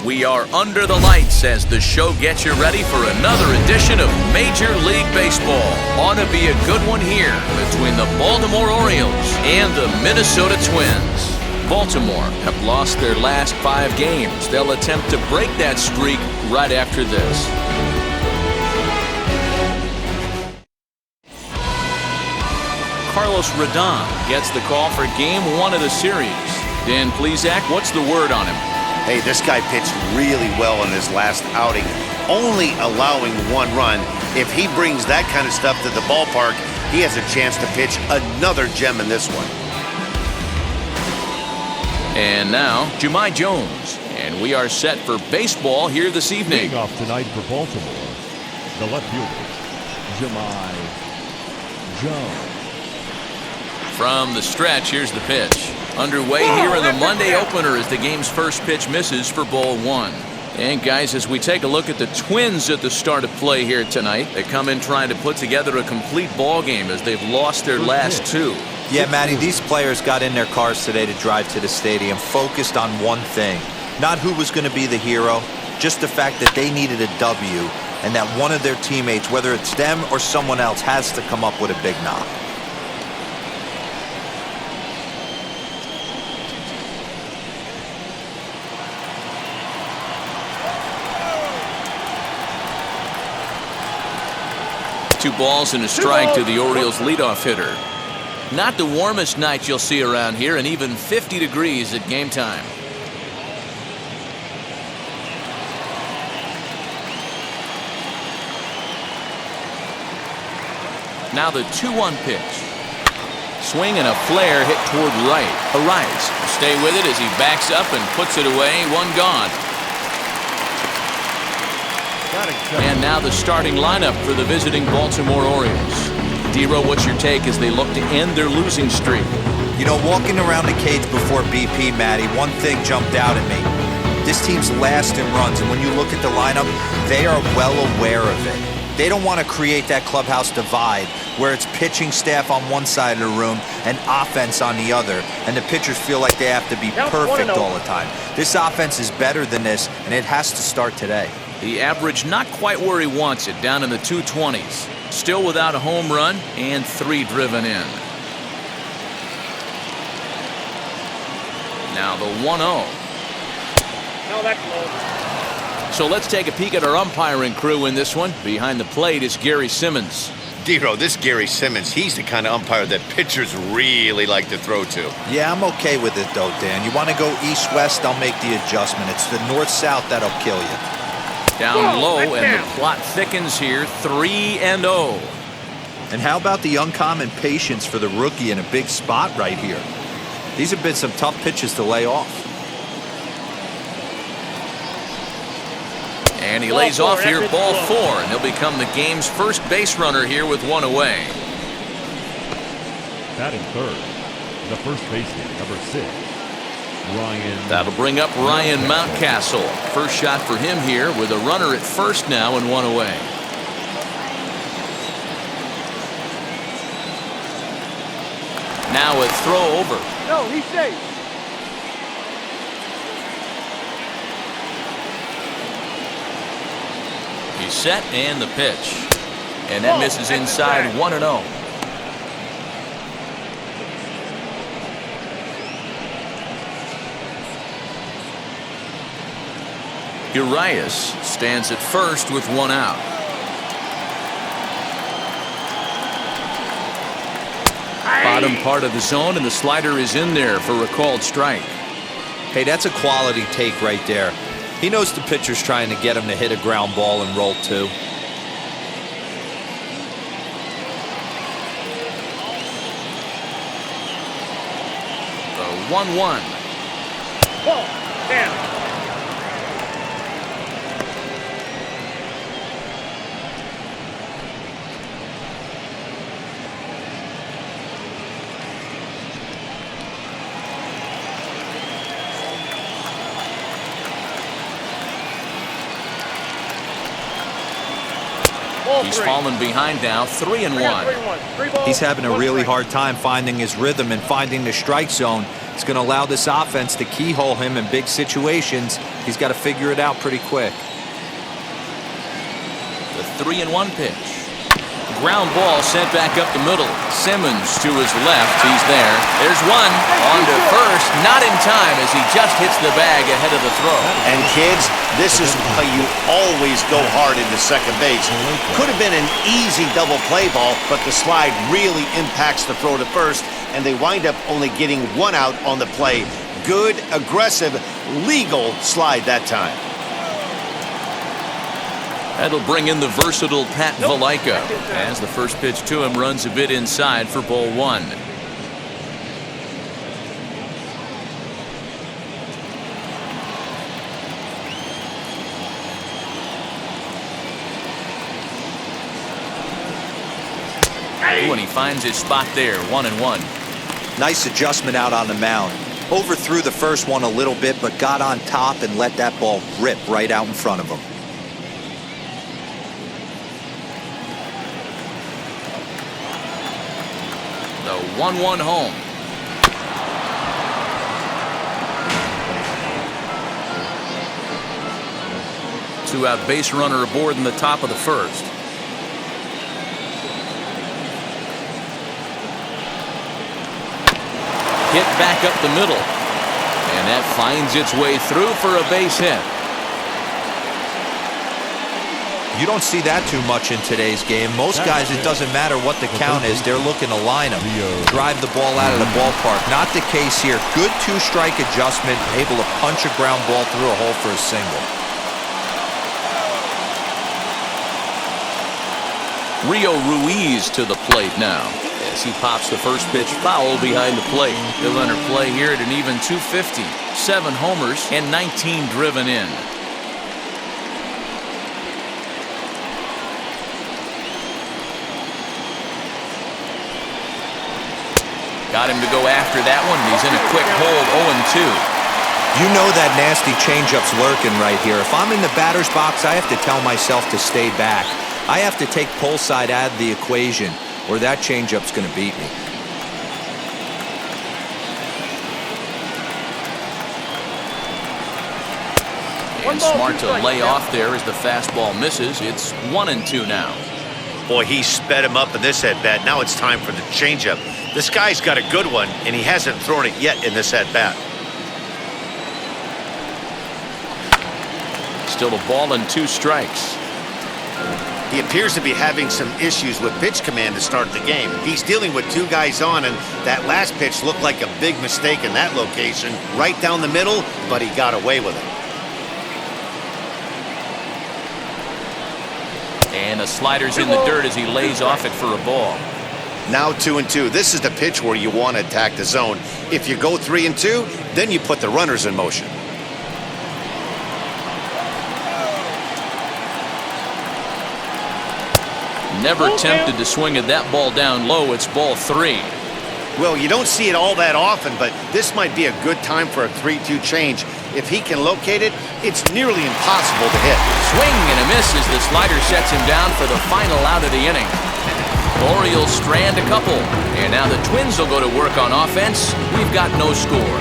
We are under the lights as the show gets you ready for another edition of Major League Baseball. Ought to be a good one here between the Baltimore Orioles and the Minnesota Twins. Baltimore have lost their last 5 games. They'll attempt to break that streak right after this. Carlos Rodon gets the call for Game 1 of the series. Dan Plesac, what's the word on him? Hey, this guy pitched really well in his last outing, only allowing 1 run. If he brings that kind of stuff to the ballpark, he has a chance to pitch another gem in this one. And now, Jahmai Jones. And we are set for baseball here this evening. Leading off tonight for Baltimore, the left fielder, Jahmai Jones. From the stretch, here's the pitch. Underway here in the Monday opener as the game's first pitch misses for ball 1. And guys, as we take a look at the Twins at the start of play here tonight, they come in trying to put together a complete ball game as they've lost their last 2. Yeah, Matty, these players got in their cars today to drive to the stadium focused on one thing. Not who was going to be the hero, just the fact that they needed a W and that one of their teammates, whether it's them or someone else, has to come up with a big knock. Two balls and a strike to the Orioles leadoff hitter. Not the warmest night you'll see around here, and even 50 degrees at game time. Now the 2-1 pitch. Swing and a flare hit toward right. Arias will stay with it as he backs up and puts it away. 1 gone. And now the starting lineup for the visiting Baltimore Orioles. DeRo, what's your take as they look to end their losing streak? You know, walking around the cage before BP, Matty, one thing jumped out at me. This team's last in runs, and when you look at the lineup, they are well aware of it. They don't want to create that clubhouse divide where it's pitching staff on one side of the room and offense on the other, and the pitchers feel like they have to be perfect all the time. This offense is better than this, and it has to start today. The average not quite where he wants it, down in the 220s. Still without a home run and 3 driven in. Now the 1-0. No, that's low. So let's take a peek at our umpiring crew in this one. Behind the plate is Gary Simmons. DeRo, this Gary Simmons, he's the kind of umpire that pitchers really like to throw to. Yeah, I'm okay with it, though, Dan. You want to go east-west, I'll make the adjustment. It's the north-south that'll kill you. Down low, and the plot thickens here, 3-0. And how about the uncommon patience for the rookie in a big spot right here? These have been some tough pitches to lay off. And he lays off here, ball 4, and he'll become the game's first base runner here with 1 away. Batting third, the first baseman, number 6. Ryan. That'll bring up Ryan Mountcastle. First shot for him here with a runner at first now and 1 away. Now a throw over. No, he's safe. He's set and the pitch. And that misses inside 1-0. Arias stands at first with 1 out. Bottom part of the zone, and the slider is in there for a called strike. Hey, that's a quality take right there. He knows the pitcher's trying to get him to hit a ground ball and roll 2. The 1-1. Ball, down. He's fallen behind now, 3-1. He's having a really hard time finding his rhythm and finding the strike zone. It's going to allow this offense to keyhole him in big situations, He's got to figure it out pretty quick. The 3-1 pitch. Ground ball sent back up the middle. Simmons to his left. He's there. There's one. On to first. Not in time as he just hits the bag ahead of the throw. And kids, this is why you always go hard into second base. Could have been an easy double play ball, but the slide really impacts the throw to first, and they wind up only getting one out on the play. Good, aggressive, legal slide that time. That'll bring in the versatile Pat Valaika as the first pitch to him runs a bit inside for ball one. Ooh, and he finds his spot there, 1-1. Nice adjustment out on the mound. Overthrew the first one a little bit, but got on top and let that ball rip right out in front of him. The 1-1 home. Two-out base runner aboard in the top of the first. Hit back up the middle. And that finds its way through for a base hit. You don't see that too much in today's game. Most guys, it doesn't matter what the count is, they're looking to line them, drive the ball out of the ballpark. Not the case here. Good two-strike adjustment, able to punch a ground ball through a hole for a single. Rio Ruiz to the plate now as he pops the first pitch foul behind the plate. He'll enter play here at an even 250. 7 homers and 19 driven in. Got him to go after that one. He's in a quick hold, 0-2. You know that nasty changeup's lurking right here. If I'm in the batter's box, I have to tell myself to stay back. I have to take pull side out of the equation, or that changeup's going to beat me. And smart to lay off there as the fastball misses. It's 1-2 now. Boy, he sped him up in this at-bat. Now it's time for the changeup. This guy's got a good one, and he hasn't thrown it yet in this at-bat. Still a ball and 2 strikes. He appears to be having some issues with pitch command to start the game. He's dealing with 2 guys on, and that last pitch looked like a big mistake in that location. Right down the middle, but he got away with it. And the slider's in the dirt as he lays off it for a ball. Now 2-2. This is the pitch where you want to attack the zone. If you go 3-2, then you put the runners in motion. Never tempted to swing at that ball down low. It's ball 3. Well, you don't see it all that often, but this might be a good time for a 3-2 change. If he can locate it, it's nearly impossible to hit. Swing and a miss as the slider sets him down for the final out of the inning. Orioles strand a couple, and now the Twins will go to work on offense. We've got no score.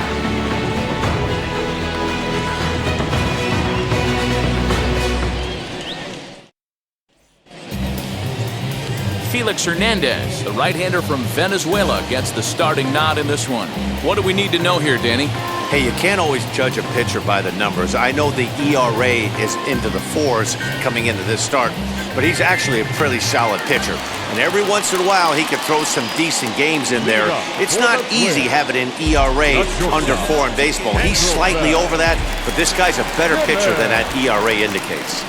Felix Hernandez, the right-hander from Venezuela, gets the starting nod in this one. What do we need to know here, Danny? Hey, you can't always judge a pitcher by the numbers. I know the ERA is into the 4s coming into this start, but he's actually a pretty solid pitcher. And every once in a while, he could throw some decent games in there. It's not easy having an ERA under 4 in baseball. He's slightly over that, but this guy's a better pitcher than that ERA indicates.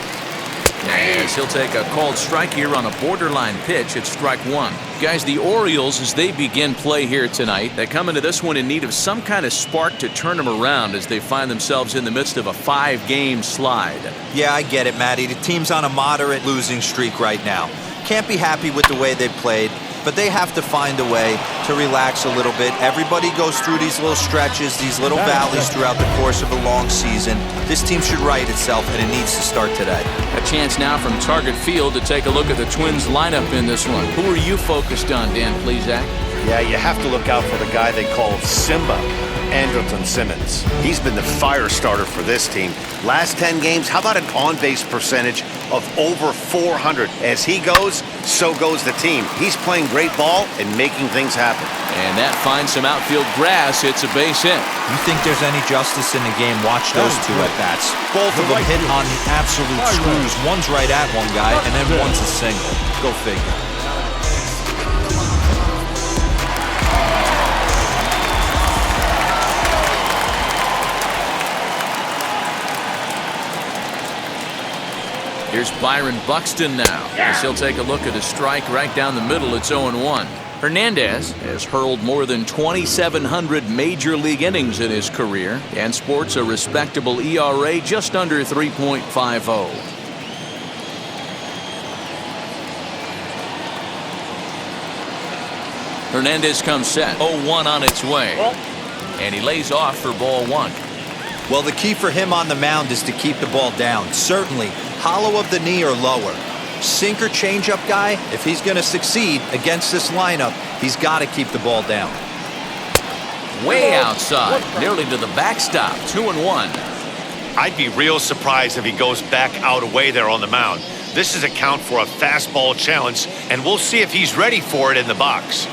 As he'll take a called strike here on a borderline pitch at strike 1. Guys, the Orioles, as they begin play here tonight, they come into this one in need of some kind of spark to turn them around as they find themselves in the midst of a 5-game slide. Yeah, I get it, Matty. The team's on a moderate losing streak right now. Can't be happy with the way they played, but they have to find a way to relax a little bit. Everybody goes through these little stretches, these little valleys throughout the course of a long season. This team should right itself, and it needs to start today. A chance now from Target Field to take a look at the Twins lineup in this one. Who are you focused on, Dan Plesac? Yeah, you have to look out for the guy they call Simba. Andrelton Simmons. He's been the fire starter for this team. Last 10 games, how about an on-base percentage of over 400? As he goes, so goes the team. He's playing great ball and making things happen. And that finds some outfield grass. It's a base hit. You think there's any justice in the game? Watch those two at-bats. Both of them hit on the absolute screws. One's right at one guy, and then one's a single. Go figure. Here's Byron Buxton now, as he'll take a look at a strike right down the middle. It's 0-1. Hernandez has hurled more than 2,700 major league innings in his career and sports a respectable ERA just under 3.50. Hernandez comes set. 0-1 on its way. And he lays off for ball one. Well, the key for him on the mound is to keep the ball down. Certainly, hollow of the knee or lower. Sinker changeup guy, if he's going to succeed against this lineup, he's got to keep the ball down. Way outside, nearly to the backstop. 2-1. I'd be real surprised if he goes back out away there on the mound. This is a count for a fastball challenge, and we'll see if he's ready for it in the box.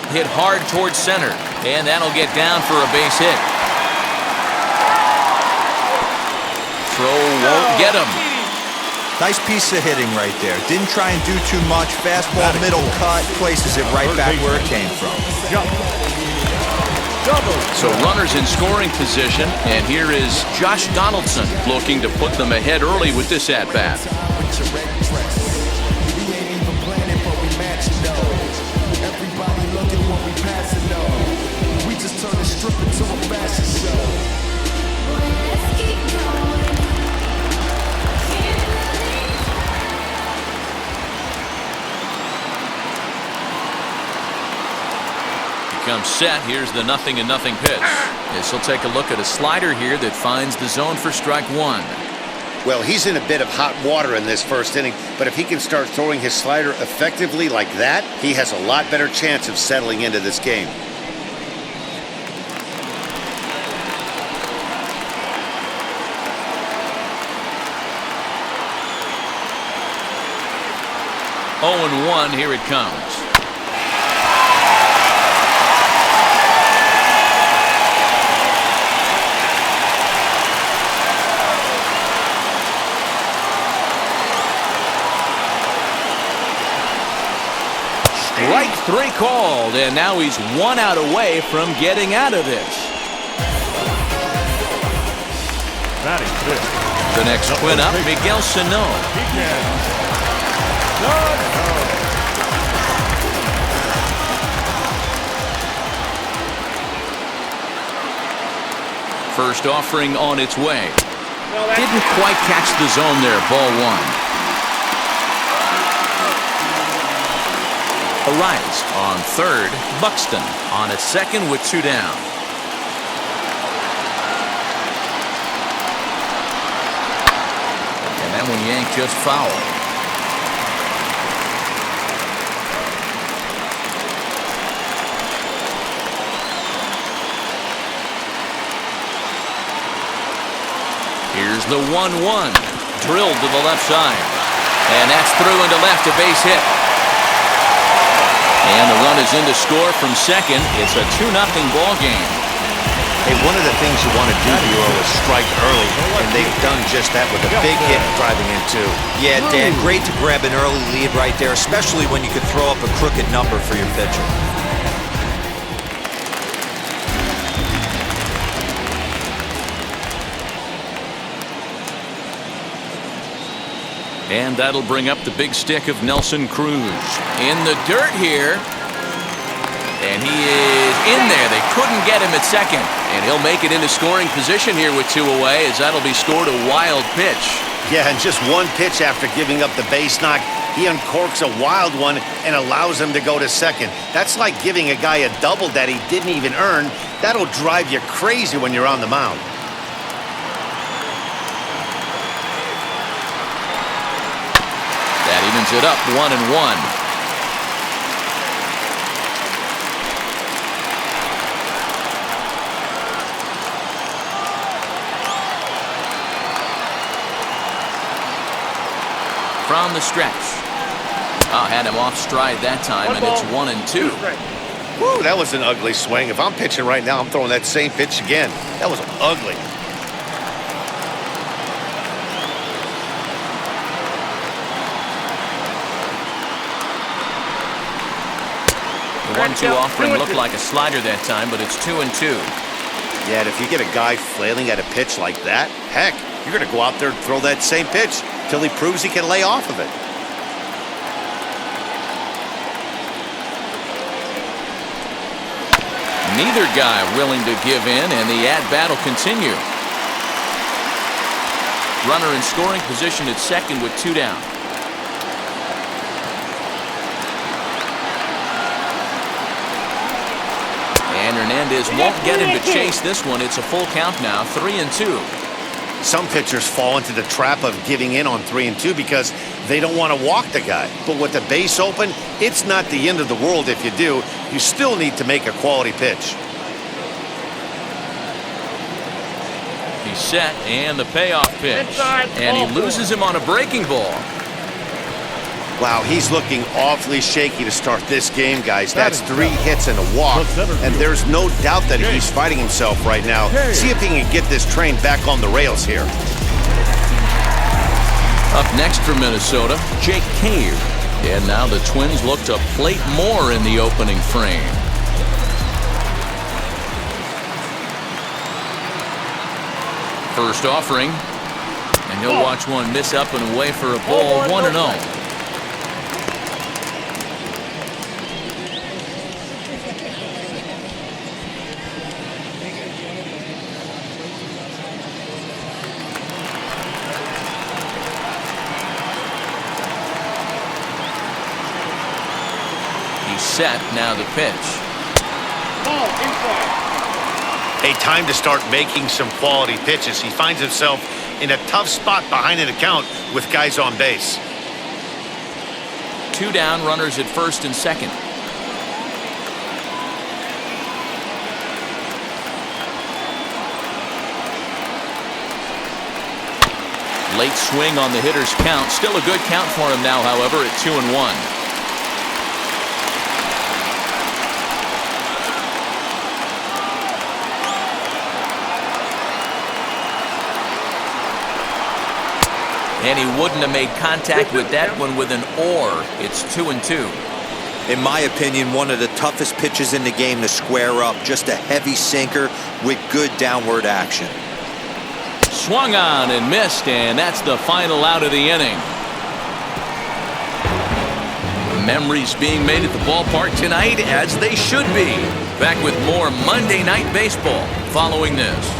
Hit hard towards center, and that'll get down for a base hit. Throw won't get him. Nice piece of hitting right there. Didn't try and do too much. Fastball, middle cut, places it right back where it came from. So runners in scoring position, and here is Josh Donaldson looking to put them ahead early with this at-bat. Comes set. Here's the 0-0 pitch. This will take a look at a slider here that finds the zone for strike one. Well, he's in a bit of hot water in this first inning, but if he can start throwing his slider effectively like that, he has a lot better chance of settling into this game. Oh, 0-1. Here it comes. Strike three called, and now he's 1 out away from getting out of this. The next twin up, Miguel Sano. First offering on its way. Didn't quite catch the zone there. Ball one. Arias on third. Buxton on at second with 2 down. And that one yanked just foul. Here's the 1-1. Drilled to the left side. And that's through into left, a base hit. And the run is in to score from second. It's a 2-0 ball game. Hey, one of the things you want to do here is strike early, and they've done just that with a big hit driving in two. Yeah, Dan, great to grab an early lead right there, especially when you could throw up a crooked number for your pitcher. And that'll bring up the big stick of Nelson Cruz. In the dirt here. And he is in there. They couldn't get him at second. And he'll make it into scoring position here with 2 away, as that'll be scored a wild pitch. Yeah, and just one pitch after giving up the base knock, he uncorks a wild one and allows him to go to second. That's like giving a guy a double that he didn't even earn. That'll drive you crazy when you're on the mound. evens it up 1-1. From the stretch. Oh, had him off stride that time, and it's 1-2. Woo, that was an ugly swing. If I'm pitching right now, I'm throwing that same pitch again. That was ugly. The 1-2 offering looked like a slider that time, but it's 2-2. Yeah, and if you get a guy flailing at a pitch like that, heck, you're going to go out there and throw that same pitch till he proves he can lay off of it. Neither guy willing to give in, and the at-bat will continue. Runner in scoring position at second with 2 down. And Hernandez won't get him to chase this one. It's a full count now, 3-2. Some pitchers fall into the trap of giving in on 3-2 because they don't want to walk the guy. But with the base open, it's not the end of the world if you do. You still need to make a quality pitch. He's set, and the payoff pitch. And he loses him on a breaking ball. Wow, he's looking awfully shaky to start this game, guys. That's 3 hits and a walk, and there's no doubt that he's fighting himself right now. See if he can get this train back on the rails here. Up next for Minnesota, Jake Cave. And now the Twins look to plate more in the opening frame. First offering, and he'll watch one miss up and away for a ball, 1-0. Set, now the pitch. A time to start making some quality pitches. He finds himself in a tough spot behind an account with guys on base. 2 down, runners at first and second. Late swing on the hitter's count. Still a good count for him now, however, at 2-1. And he wouldn't have made contact with that one with an or. It's 2-2. In my opinion, one of the toughest pitches in the game to square up. Just a heavy sinker with good downward action. Swung on and missed, and that's the final out of the inning. Memories being made at the ballpark tonight, as they should be. Back with more Monday Night Baseball following this.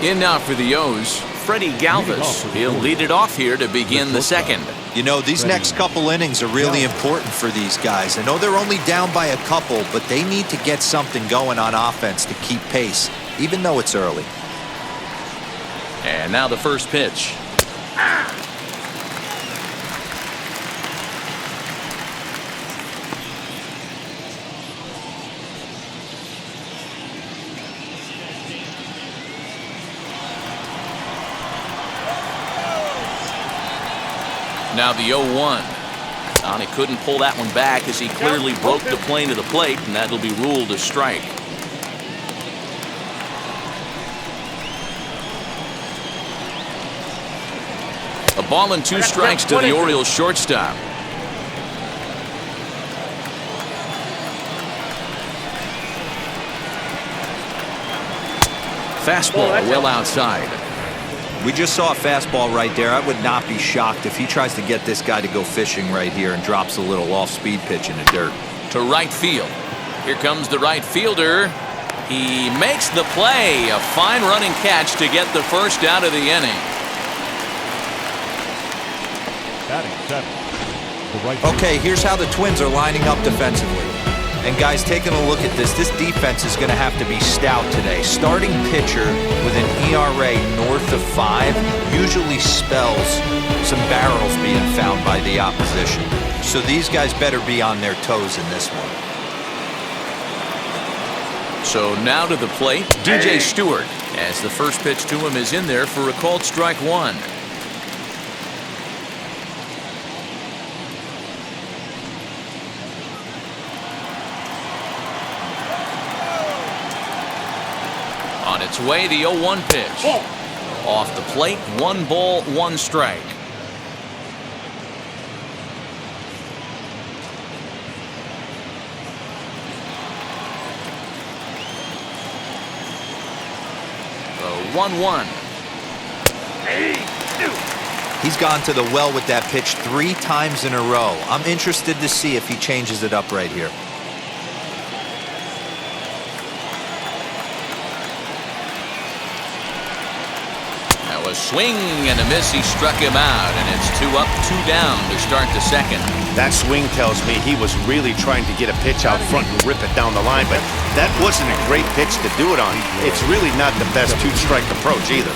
In now for the O's, Freddy Galvez. He'll lead it off here to begin the second. You know, these next couple innings are really important for these guys. I know they're only down by a couple, but they need to get something going on offense to keep pace, even though it's early. And now the first pitch. Now the 0-1. And he couldn't pull that one back as he clearly broke the plane to the plate, and that'll be ruled a strike. A ball and 2 strikes to the Orioles shortstop. Fastball well outside. We just saw a fastball right there. I would not be shocked if he tries to get this guy to go fishing right here and drops a little off-speed pitch in the dirt. To right field. Here comes the right fielder. He makes the play. A fine running catch to get the first out of the inning. Batting seven. Okay, here's how the Twins are lining up defensively. And guys, taking a look at this defense is going to have to be stout today. Starting pitcher with an ERA north of 5 usually spells some barrels being found by the opposition. So these guys better be on their toes in this one. So now to the plate, DJ Stewart, as the first pitch to him is in there for a called strike one. On its way, the 0-1 pitch. Off the plate, 1 ball, 1 strike. The 1-1. He's gone to the well with that pitch 3 times in a row. I'm interested to see if he changes it up right here. A swing and a miss. He struck him out, and it's 2 up, 2 down to start the second. That swing tells me he was really trying to get a pitch out front and rip it down the line, but that wasn't a great pitch to do it on. It's really not the best 2-strike approach either.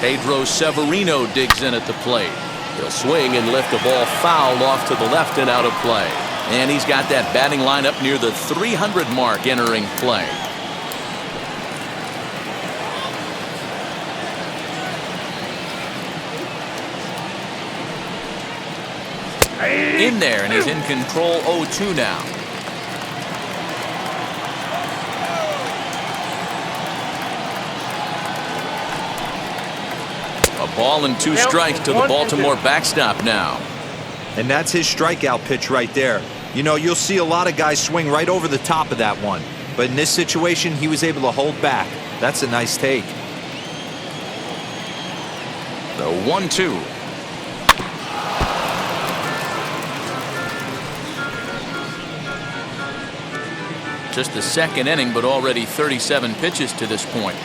Pedro Severino digs in at the plate. He'll swing and lift the ball foul off to the left and out of play. And he's got that batting lineup near the 300 mark entering play. In there, and he's in control. 0-2 now. A ball and 2 strikes to the Baltimore backstop now. And that's his strikeout pitch right there. You know, you'll see a lot of guys swing right over the top of that one. But in this situation, he was able to hold back. That's a nice take. The 1-2. Just the second inning, but already 37 pitches to this point.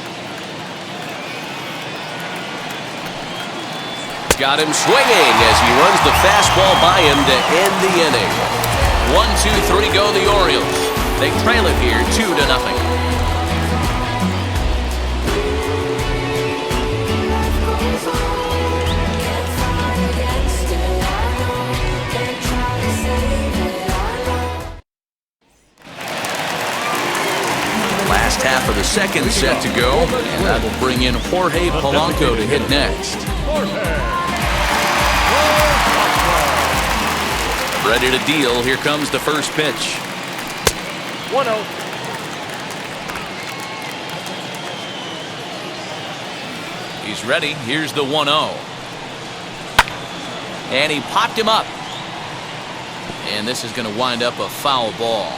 Got him swinging as he runs the fastball by him to end the inning. 1-2-3 go the Orioles. They trail it here 2-0. Last half of the second set to go, and that will bring in Jorge Polanco to hit next. Ready to deal. Here comes the first pitch. 1-0. He's ready. Here's the 1-0. And he popped him up. And this is going to wind up a foul ball.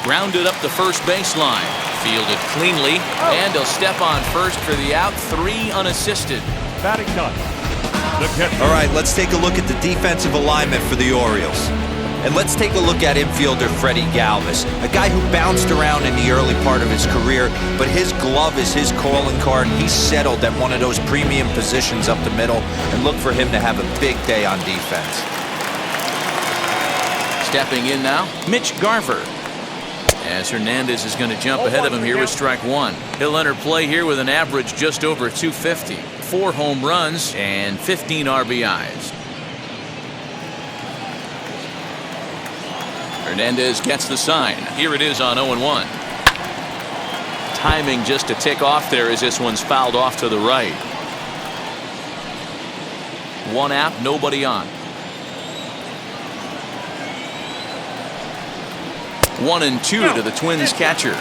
Grounded up the first baseline. Fielded cleanly, and he'll step on first for the out. 3 unassisted. Batting done. All right, let's take a look at the defensive alignment for the Orioles. And let's take a look at infielder Freddy Galvez, a guy who bounced around in the early part of his career, but his glove is his calling card. He's settled at one of those premium positions up the middle, and look for him to have a big day on defense. Stepping in now, Mitch Garver. As Hernandez is going to jump ahead of him here with strike 1. He'll enter play here with an average just over 250. 4 home runs and 15 RBIs. Hernandez gets the sign. Here it is on 0-1. Timing just to tick off there as this one's fouled off to the right. 1 out, nobody on. 1-2 to the Twins catcher.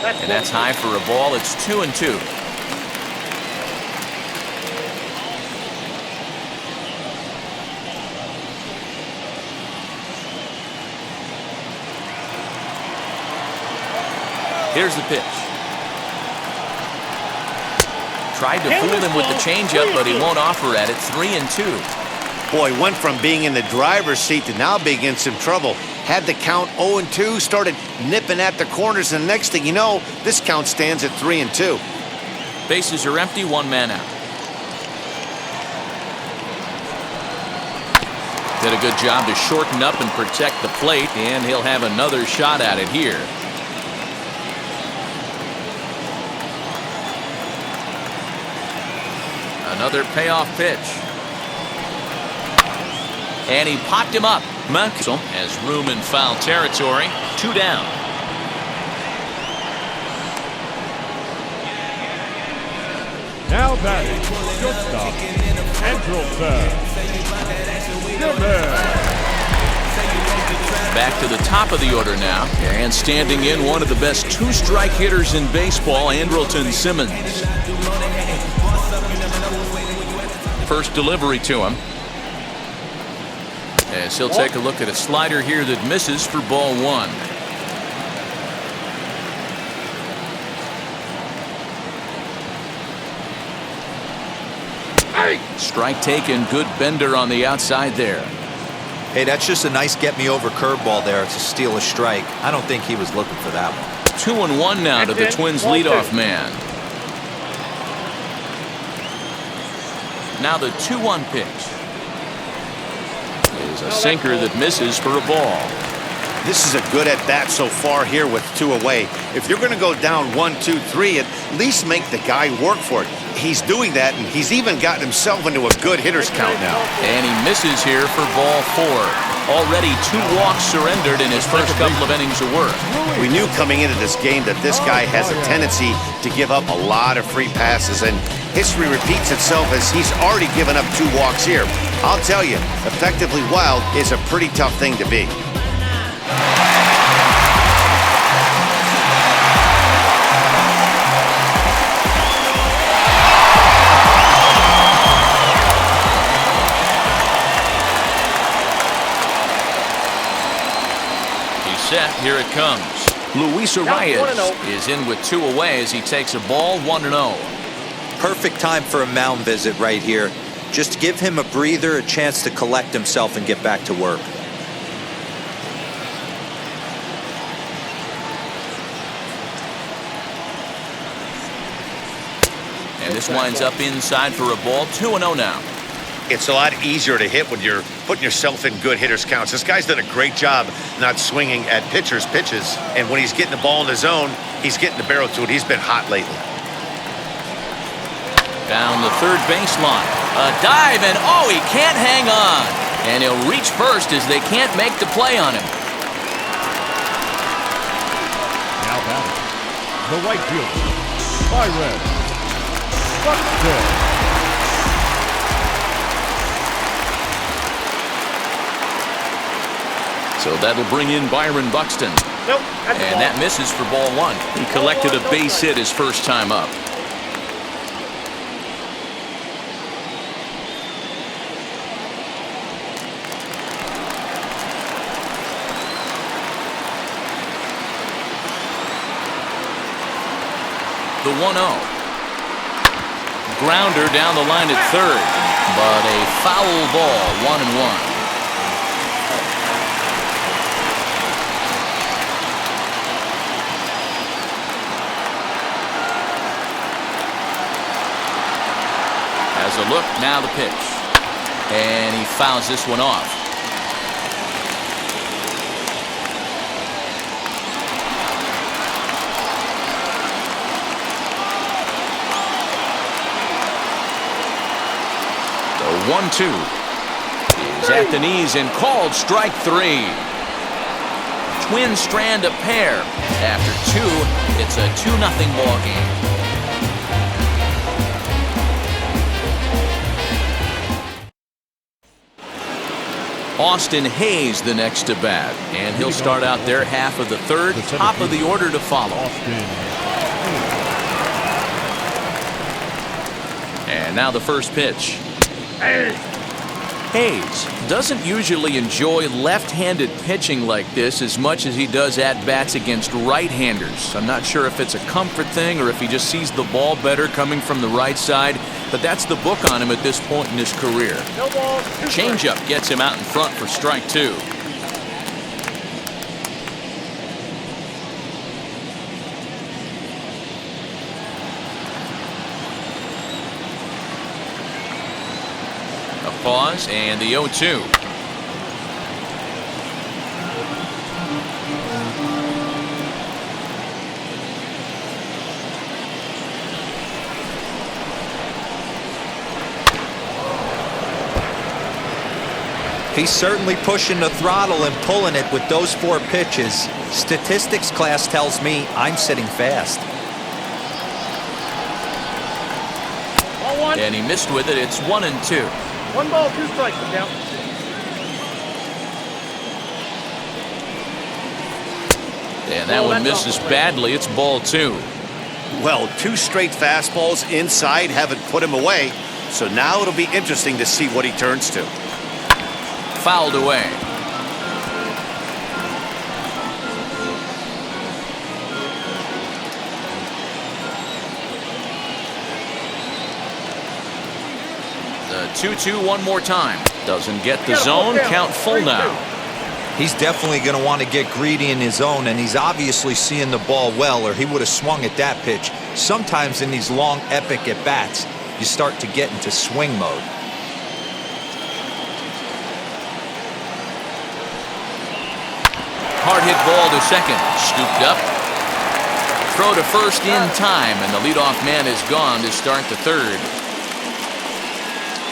And that's high for a ball. It's 2-2. Here's the pitch. Tried to fool him with the changeup, but he won't offer at it. 3-2. Boy, went from being in the driver's seat to now being in some trouble. Had the count 0-2, started nipping at the corners, and the next thing you know, this count stands at 3-2. Bases are empty, one man out. Did a good job to shorten up and protect the plate, and he'll have another shot at it here. Another payoff pitch. And he popped him up. Maxwell has room in foul territory. 2 down. Now batting, shortstop, Andrelton Simmons. Back to the top of the order now. And standing in, one of the best two-strike hitters in baseball, Andrelton Simmons. First delivery to him. As he'll take a look at a slider here that misses for ball 1. Strike taken, good bender on the outside there. Hey, that's just a nice get-me-over curveball there. It's a steal, a strike. I don't think he was looking for that one. 2-1 now to the Twins' leadoff man. Now the 2-1 pitch. Is a sinker that misses for a ball. This is a good at-bat so far here with 2 away. If you're going to go down 1-2-3, at least make the guy work for it. He's doing that, and he's even gotten himself into a good hitter's count now. And he misses here for ball 4. Already 2 walks surrendered in his first couple of innings of work. We knew coming into this game that this guy has a tendency to give up a lot of free passes, and history repeats itself as he's already given up 2 walks here. I'll tell you, effectively wild is a pretty tough thing to be. Set, here it comes. Luis Arias is in with 2 away as he takes a ball, 1-0. Perfect time for a mound visit right here. Just give him a breather, a chance to collect himself and get back to work. And this winds up inside for a ball, 2-0 now. It's a lot easier to hit when you're putting yourself in good hitter's counts. This guy's done a great job not swinging at pitchers' pitches. And when he's getting the ball in the zone, he's getting the barrel to it. He's been hot lately. Down the third baseline. A dive, and oh, he can't hang on. And he'll reach first as they can't make the play on him. Now batting, the right fielder, Byron Buxton. So that'll bring in Byron Buxton. Nope, and that misses for ball 1. He collected a base hit his first time up. The 1-0. Grounder down the line at third, but a foul ball, 1-1. Has a look, now the pitch. And he fouls this one off. The 1-2 is at the knees and called strike 3. Twins strand a pair. After 2, it's a 2-0 ball game. Austin Hayes the next to bat, and he'll start out their half of the third, top of the order to follow. And now the first pitch. Hayes doesn't usually enjoy left-handed pitching like this as much as he does at-bats against right-handers. I'm not sure if it's a comfort thing or if he just sees the ball better coming from the right side, but that's the book on him at this point in his career. No ball. Changeup gets him out in front for strike 2. Pause and the 0-2. He's certainly pushing the throttle and pulling it with those 4 pitches. Statistics class tells me I'm sitting fast. Ball 1. And he missed with it. It's 1-2. 1 ball, 2 strikes. The count. And that one misses badly. It's ball 2. Well, 2 straight fastballs inside haven't put him away. So now it'll be interesting to see what he turns to. Fouled away. The 2-2 one more time. Doesn't get the zone. Count full now. He's definitely going to want to get greedy in his zone, and he's obviously seeing the ball well, or he would have swung at that pitch. Sometimes in these long, epic at-bats, you start to get into swing mode. Hard hit ball to second. Scooped up. Throw to first in time, and the leadoff man is gone to start the third.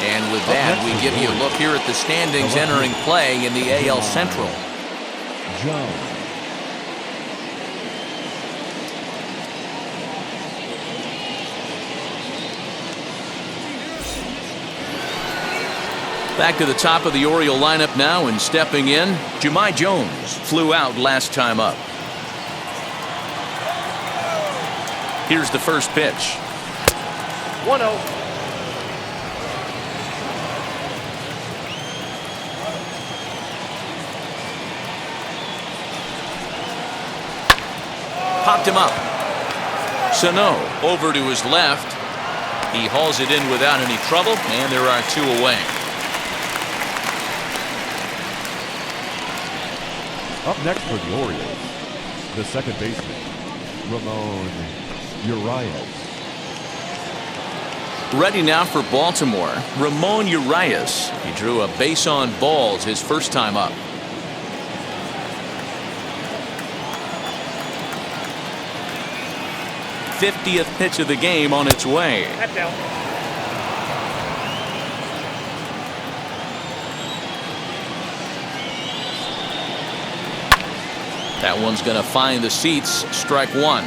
And with that, we give you a look here at the standings entering play in the AL Central. Jones. Back to the top of the Oriole lineup now, and stepping in, Jahmai Jones flew out last time up. Here's the first pitch. 1-0. Popped him up. Sano over to his left. He hauls it in without any trouble, and there are 2 away. Up next for the Orioles, the second baseman, Ramon Urias. Ready now for Baltimore, Ramon Urias. He drew a base on balls his first time up. '50th pitch of the game on its way. That's out. That one's going to find the seats. Strike 1.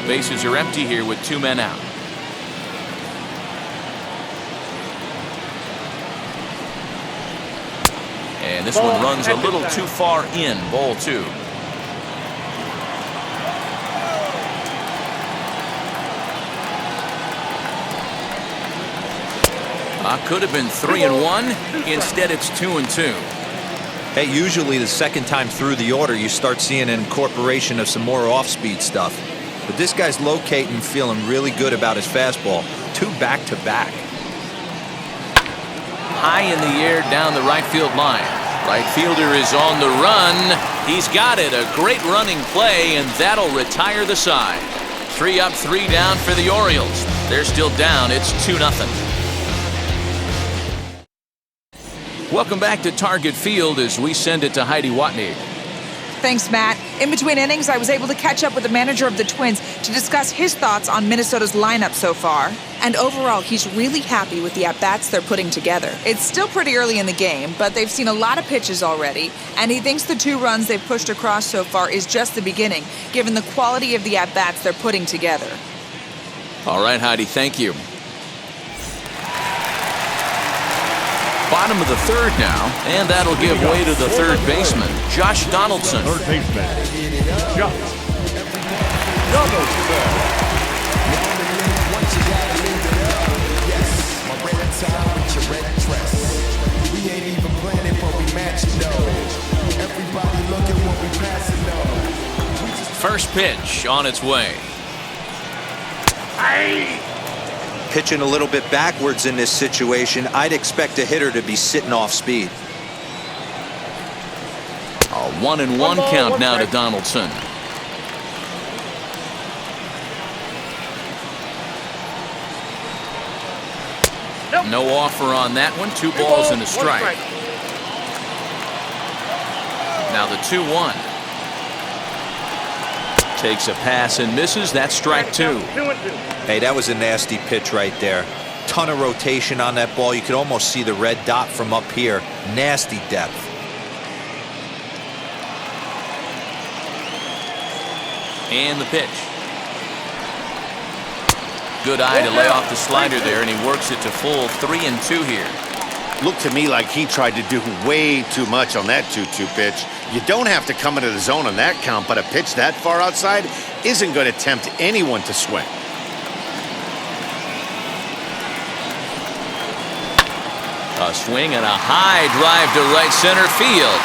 Bases are empty here with 2 men out. And this one runs a little too far in. Ball 2. Could have been 3-1. Instead, it's 2-2. Hey, usually the second time through the order, you start seeing an incorporation of some more off-speed stuff. But this guy's locating, feeling really good about his fastball. 2 back-to-back. High in the air down the right field line. Right fielder is on the run. He's got it. A great running play, and that'll retire the side. 3 up, 3 down for the Orioles. They're still down. It's 2-0. Welcome back to Target Field as we send it to Heidi Watney. Thanks, Matt. In between innings, I was able to catch up with the manager of the Twins to discuss his thoughts on Minnesota's lineup so far. And overall, he's really happy with the at-bats they're putting together. It's still pretty early in the game, but they've seen a lot of pitches already, and he thinks the 2 runs they've pushed across so far is just the beginning, given the quality of the at-bats they're putting together. All right, Heidi, thank you. Bottom of the third now, and that'll give way to the third baseman, Josh Donaldson. Third baseman, Josh Donaldson. First pitch on its way. Pitching a little bit backwards in this situation, I'd expect a hitter to be sitting off speed. A 1-1 count now to Donaldson. No offer on that one. 2 balls and a strike. Now the 2-1. Takes a pass and misses. That's strike 2. Hey, that was a nasty pitch right there. Ton of rotation on that ball. You could almost see the red dot from up here. Nasty depth. And the pitch. Good eye to lay off the slider there, and he works it to full 3-2 here. Looked to me like he tried to do way too much on that 2-2 pitch. You don't have to come into the zone on that count, but a pitch that far outside isn't going to tempt anyone to swing. A swing and a high drive to right center field.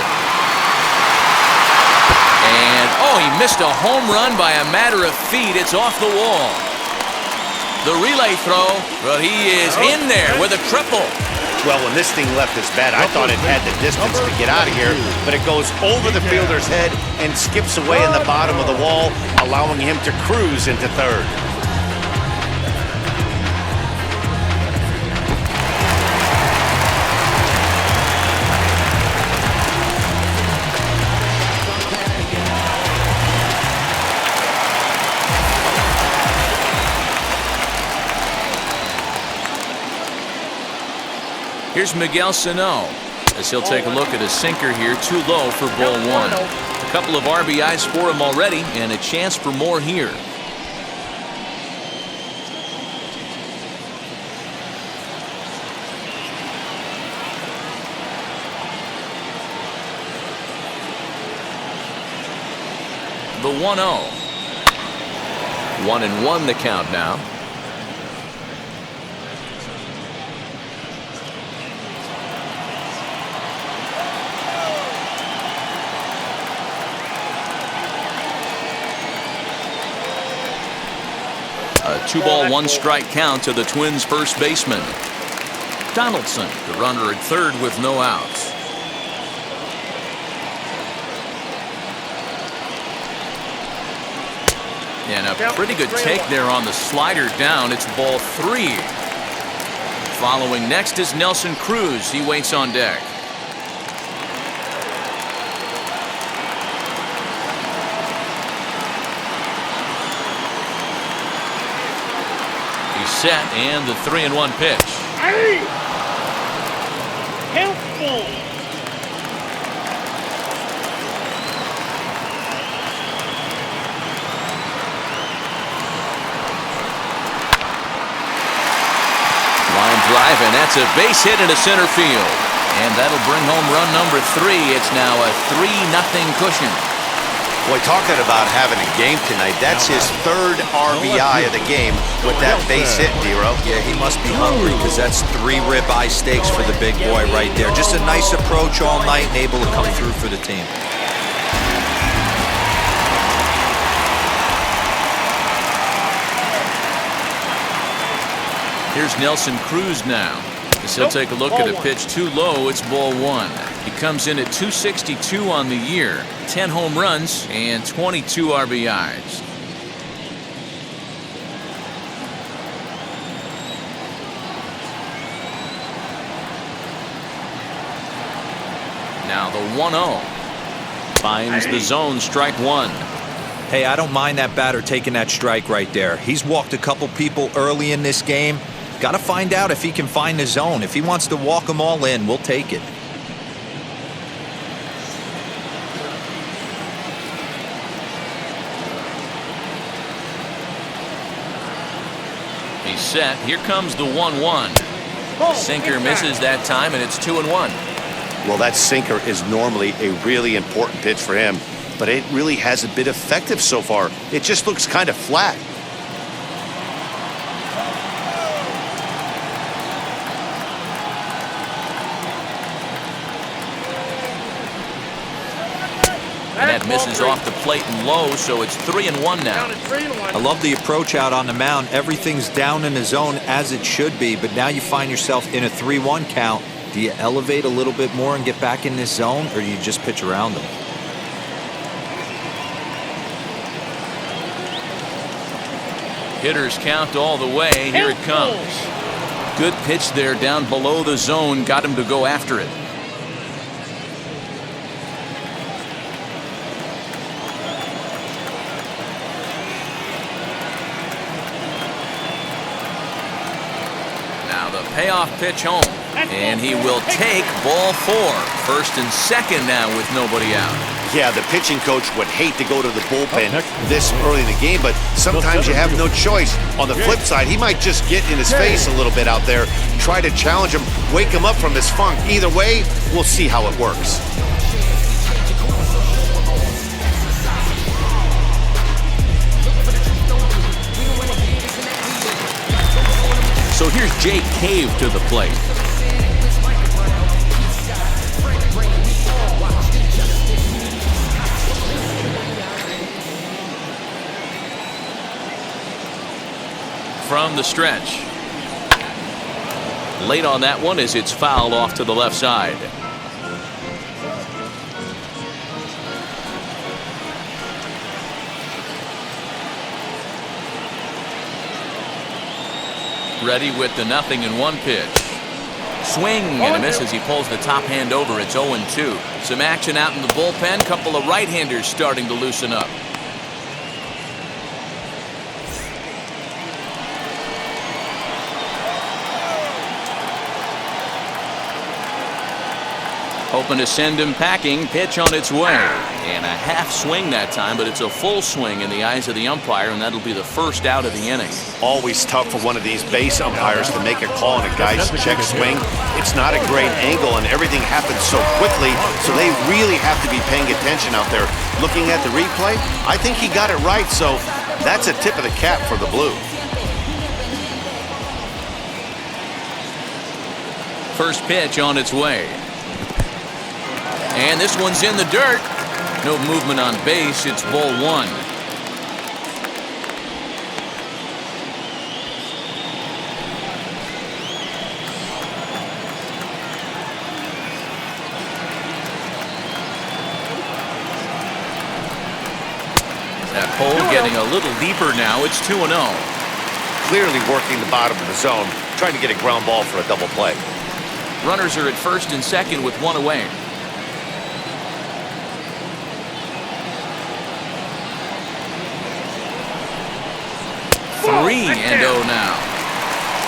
And, oh, he missed a home run by a matter of feet. It's off the wall. The relay throw, well, he is in there with a triple. Well, when this thing left his bat, I thought it had the distance to get out of here, but it goes over the fielder's head and skips away in the bottom of the wall, allowing him to cruise into third. Here's Miguel Sano as he'll take a look at a sinker here, too low for ball 1. A couple of RBIs for him already and a chance for more here. The 1-0. 1-1 the count now. A 2-ball, 1-strike count to the Twins' first baseman. Donaldson, the runner at third with no outs. And a pretty good take there on the slider down. It's ball 3. Following next is Nelson Cruz. He waits on deck. Set and the 3-1 pitch. Helpful. Line drive, and that's a base hit into center field. And that'll bring home run number 3. It's now a 3-0 cushion. Boy, talking about having a game tonight, that's his third RBI of the game with that base hit, D-Ro. Yeah, he must be hungry because that's 3 ribeye steaks for the big boy right there. Just a nice approach all night and able to come through for the team. Here's Nelson Cruz now. As he'll take a look at a pitch too low. It's ball 1. He comes in at 262 on the year, 10 home runs and 22 RBIs. Now the 1-0 finds the zone, strike 1. Hey, I don't mind that batter taking that strike right there. He's walked a couple people early in this game. Got to find out if he can find the zone. If he wants to walk them all in, we'll take it. He's set. Here comes the 1-1. Sinker misses that time, and it's 2-1. Well, that sinker is normally a really important pitch for him, but it really hasn't been effective so far. It just looks kind of flat. And that misses off the plate and low, so it's 3-1 now. Down at 3-1. I love the approach out on the mound. Everything's down in the zone as it should be, but now you find yourself in a 3-1 count. Do you elevate a little bit more and get back in this zone, or do you just pitch around them? Hitters count all the way. Here it comes. Good pitch there down below the zone. Got him to go after it. Now the payoff pitch home. And he will take ball 4. First and second now with nobody out. Yeah, the pitching coach would hate to go to the bullpen this early in the game, but sometimes you have no choice. On the flip side, he might just get in his face a little bit out there, try to challenge him, wake him up from his funk. Either way, we'll see how it works. So here's Jake Cave to the plate. From the stretch. Late on that one as it's fouled off to the left side. Ready with the 0-1 pitch. Swing and a miss as he pulls the top hand over. It's 0-2. Some action out in the bullpen. Couple of right-handers starting to loosen up. Hoping to send him packing. Pitch on its way. And a half swing that time, but it's a full swing in the eyes of the umpire, and that'll be the first out of the inning. Always tough for one of these base umpires to make a call on a guy's check swing. It's not a great angle, and everything happens so quickly, so they really have to be paying attention out there. Looking at the replay, I think he got it right, so that's a tip of the cap for the Blue. First pitch on its way. And this one's in the dirt. No movement on base. It's ball 1. That hole getting a little deeper now. It's 2-0. Clearly working the bottom of the zone, trying to get a ground ball for a double play. Runners are at first and second with 1 away. 3-0 now.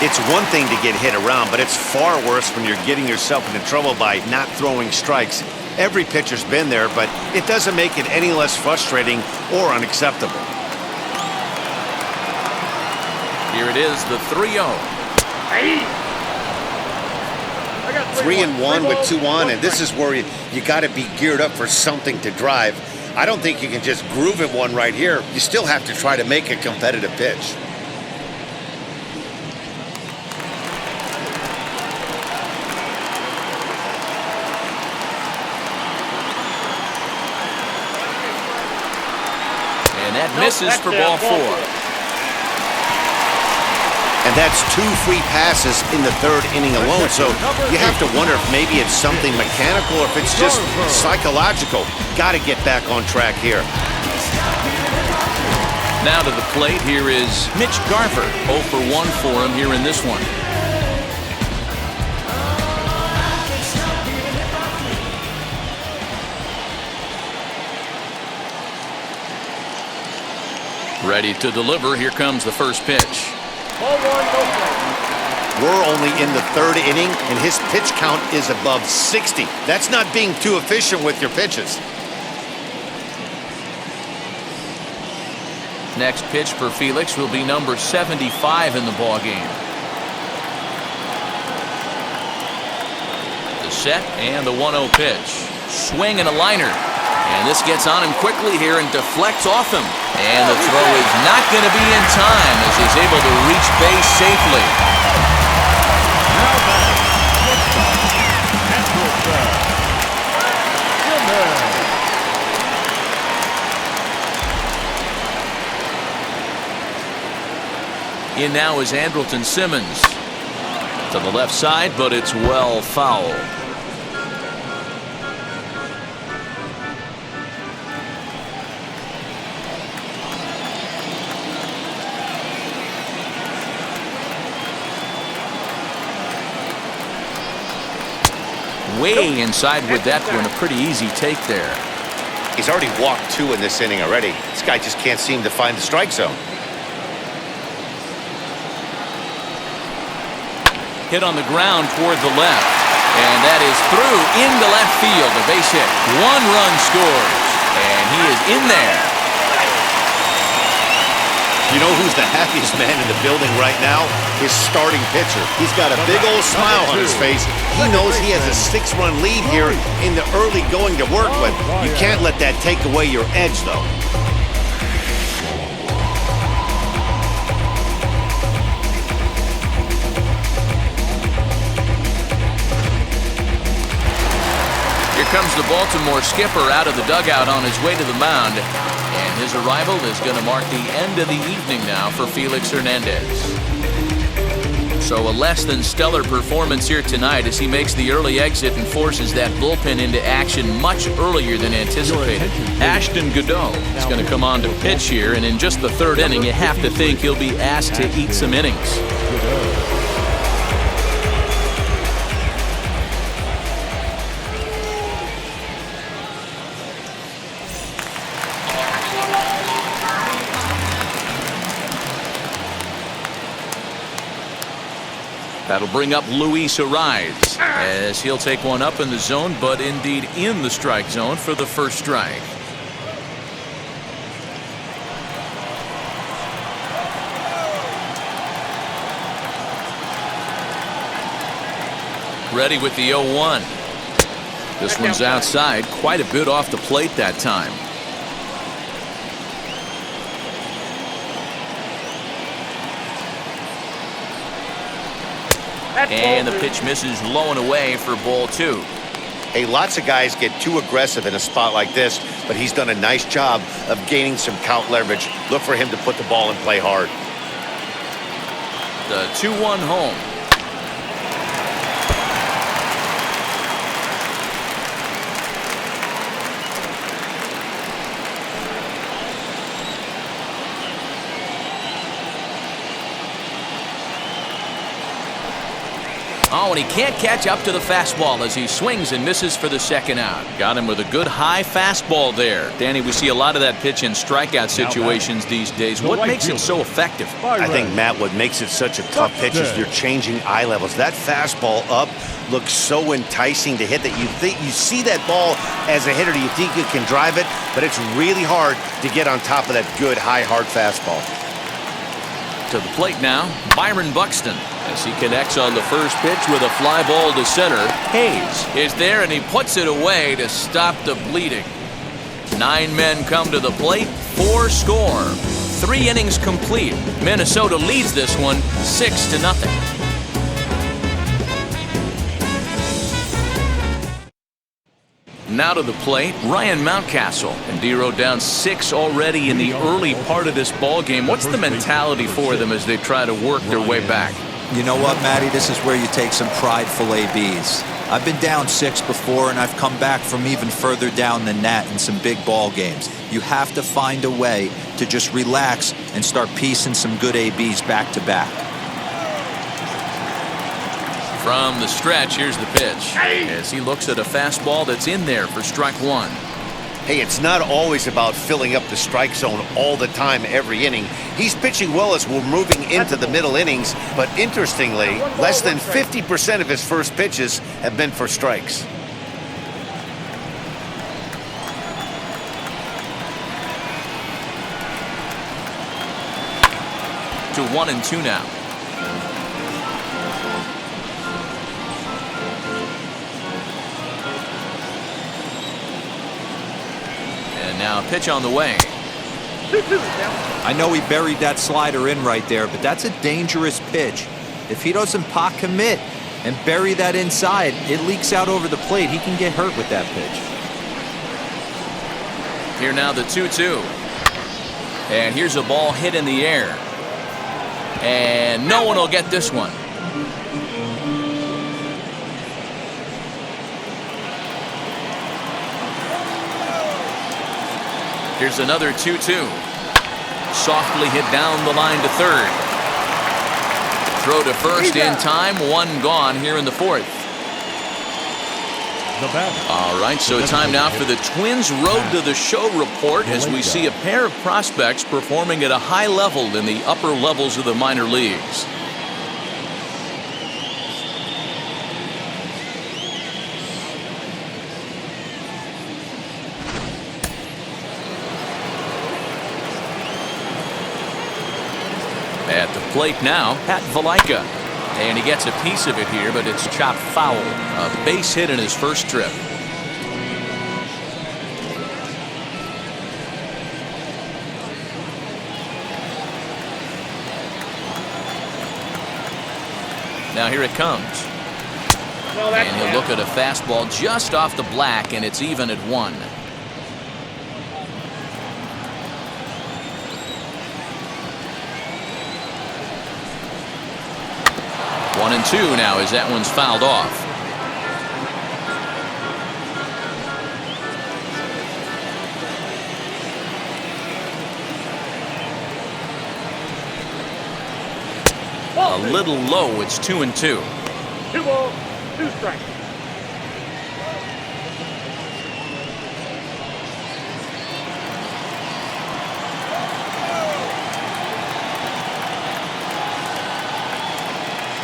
It's one thing to get hit around, but it's far worse when you're getting yourself into trouble by not throwing strikes. Every pitcher's been there, but it doesn't make it any less frustrating or unacceptable. Here it is, the 3-0. 3-1 with 2 on, and this is where you got to be geared up for something to drive. I don't think you can just groove it one right here. You still have to try to make a competitive pitch. And that misses for ball 4. And that's 2 free passes in the 3rd inning alone. So you have to wonder if maybe it's something mechanical or if it's just psychological. Got to get back on track here. Now to the plate, here is Mitch Garver. 0 for 1 for him here in this one. Ready to deliver. Here comes the first pitch. Ball 1, no play. We're only in the 3rd inning, and his pitch count is above 60. That's not being too efficient with your pitches. Next pitch for Felix will be number 75 in the ballgame. The set and the 1-0 pitch. Swing and a liner. And this gets on him quickly here and deflects off him. And the throw is not going to be in time as he's able to reach base safely. Now back, shortstop, Andrelton Simmons. In now is Andrelton Simmons. To the left side, but it's well foul. Way inside with that one. A pretty easy take there. He's already walked 2 in this inning already. This guy just can't seem to find the strike zone. Hit on the ground toward the left. And that is through into left field. A base hit. 1 run scores. And he is in there. You know who's the happiest man in the building right now? His starting pitcher. He's got a big old smile on his face. He knows he has a 6-run lead here in the early going to work with. You can't let that take away your edge, though. Here comes the Baltimore skipper out of the dugout on his way to the mound. And his arrival is going to mark the end of the evening now for Felix Hernandez. So a less than stellar performance here tonight as he makes the early exit and forces that bullpen into action much earlier than anticipated. Ashton Godot is going to come on to pitch here, and in just the 3rd inning, you have to think he'll be asked to eat some innings. That'll bring up Luis Ariz as he'll take one up in the zone, but indeed in the strike zone for the first strike. Ready with the 0-1. This one's outside, quite a bit off the plate that time. And the pitch misses low and away for ball 2. Hey, lots of guys get too aggressive in a spot like this, but he's done a nice job of gaining some count leverage. Look for him to put the ball and play hard. The 2-1 home. Oh, and he can't catch up to the fastball as he swings and misses for the 2nd out. Got him with a good high fastball there. Danny, we see a lot of that pitch in strikeout situations these days. What makes it so effective? I think, Matt, what makes it such a tough pitch is you're changing eye levels. That fastball up looks so enticing to hit that you see that ball as a hitter. You think you can drive it, but it's really hard to get on top of that good, high, hard fastball. To the plate now, Byron Buxton, as he connects on the first pitch with a fly ball to center. Hayes is there, and he puts it away to stop the bleeding. 9 men come to the plate, 4 score. 3 innings complete. Minnesota leads this one 6-0. Now to the plate, Ryan Mountcastle, and DeRosa down 6 already in the early part of this ball game. What's the mentality for them as they try to work their way back? You know what, Matty? This is where you take some prideful ABs. I've been down 6 before, and I've come back from even further down than that in some big ball games. You have to find a way to just relax and start piecing some good ABs back to back. From the stretch, here's the pitch as he looks at a fastball that's in there for strike 1. Hey, it's not always about filling up the strike zone all the time every inning. He's pitching well as we're moving into the middle innings, but interestingly, less than 50% of his first pitches have been for strikes. To 1-2 now. Now pitch on the way. I know he buried that slider in right there, but that's a dangerous pitch. If he doesn't pot commit and bury that inside, it leaks out over the plate. He can get hurt with that pitch. Here now the 2-2. And here's a ball hit in the air. And no one will get this one. Here's another 2-2. Softly hit down the line to third. Throw to first in time. One gone here in the fourth. All right, so time now for the Twins Road to the Show report as we see a pair of prospects performing at a high level in the upper levels of the minor leagues. At the plate now, Pat Valaika. And he gets a piece of it here, but it's chopped foul. A base hit in his first trip. Now here it comes. And he'll look at a fastball just off the black, and it's even at 1. One and 2 now as that one's fouled off. A little low. It's 2 and 2. 2 balls, 2 strikes.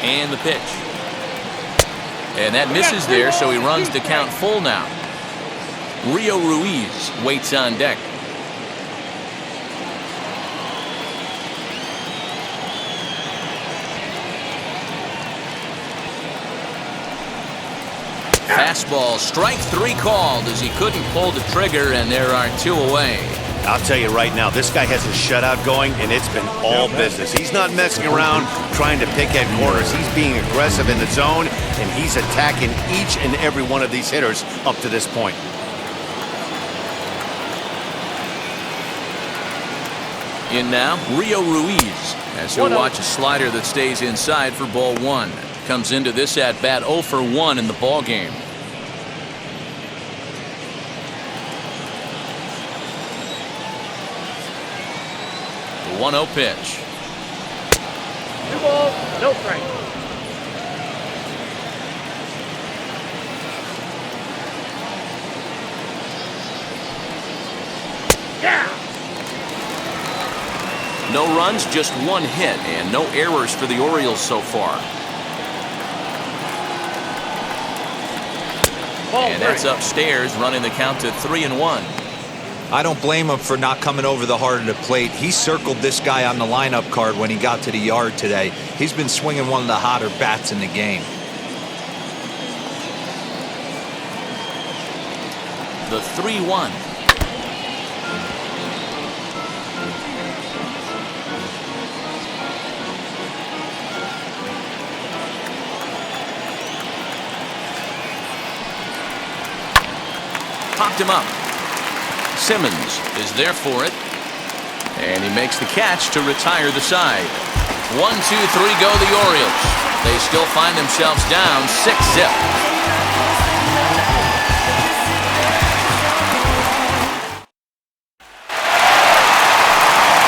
And the pitch. And that misses there, so he runs the count full now. Rio Ruiz waits on deck. Fastball, strike 3 called as he couldn't pull the trigger, and there are 2 away. I'll tell you right now, this guy has a shutout going, and it's been all business. He's not messing around trying to pick at corners. He's being aggressive in the zone, and he's attacking each and every one of these hitters up to this point. In now, Rio Ruiz as he'll watch a slider that stays inside for ball 1. Comes into this at bat 0 for 1 in the ball game. The 1-0 pitch. 2 balls, no strikes. Yeah. No runs, just 1 hit, and no errors for the Orioles so far. And that's upstairs, running the count to 3 and 1. I don't blame him for not coming over the heart of the plate. He circled this guy on the lineup card when he got to the yard today. He's been swinging one of the hotter bats in the game. The 3-1. Popped him up. Simmons is there for it. And he makes the catch to retire the side. 1, 2, 3 go the Orioles. They still find themselves down 6-zip.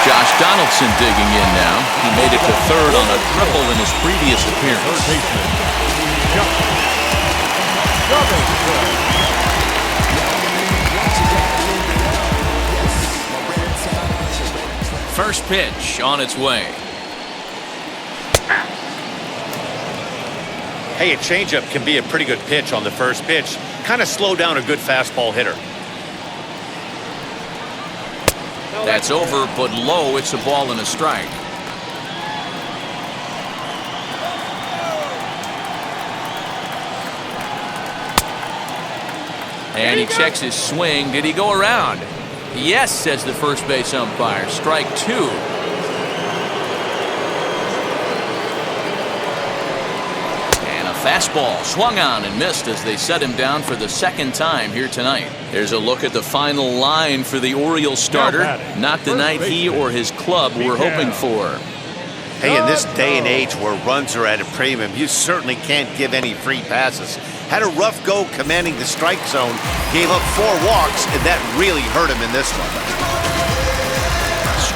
Josh Donaldson digging in now. He made it to third on a triple in his previous appearance. First pitch on its way. Hey, a changeup can be a pretty good pitch on the first pitch. Kind of slow down a good fastball hitter. That's over, but low. It's a ball and a strike. And he checks his swing. Did he go around? Yes, says the first base umpire. Strike 2. And a fastball swung on and missed as they set him down for the second time here tonight. There's a look at the final line for the Orioles starter. Not the night he or his club were hoping for. Hey, in this day and age where runs are at a premium, you certainly can't give any free passes. Had a rough go commanding the strike zone, gave up 4 walks, and that really hurt him in this one.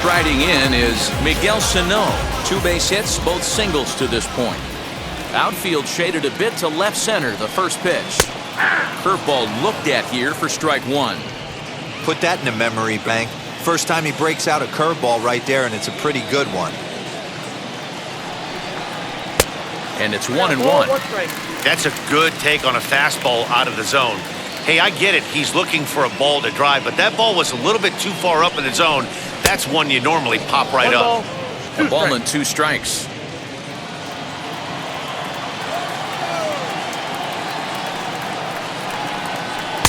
Striding in is Miguel Sano. 2 base hits, both singles to this point. Outfield shaded a bit to left center, the first pitch. Curveball looked at here for strike 1. Put that in the memory bank. First time he breaks out a curveball right there, and it's a pretty good one. And it's 1-1. That's a good take on a fastball out of the zone. Hey, I get it. He's looking for a ball to drive, but that ball was a little bit too far up in the zone. That's one you normally pop right up. A ball and 2 strikes.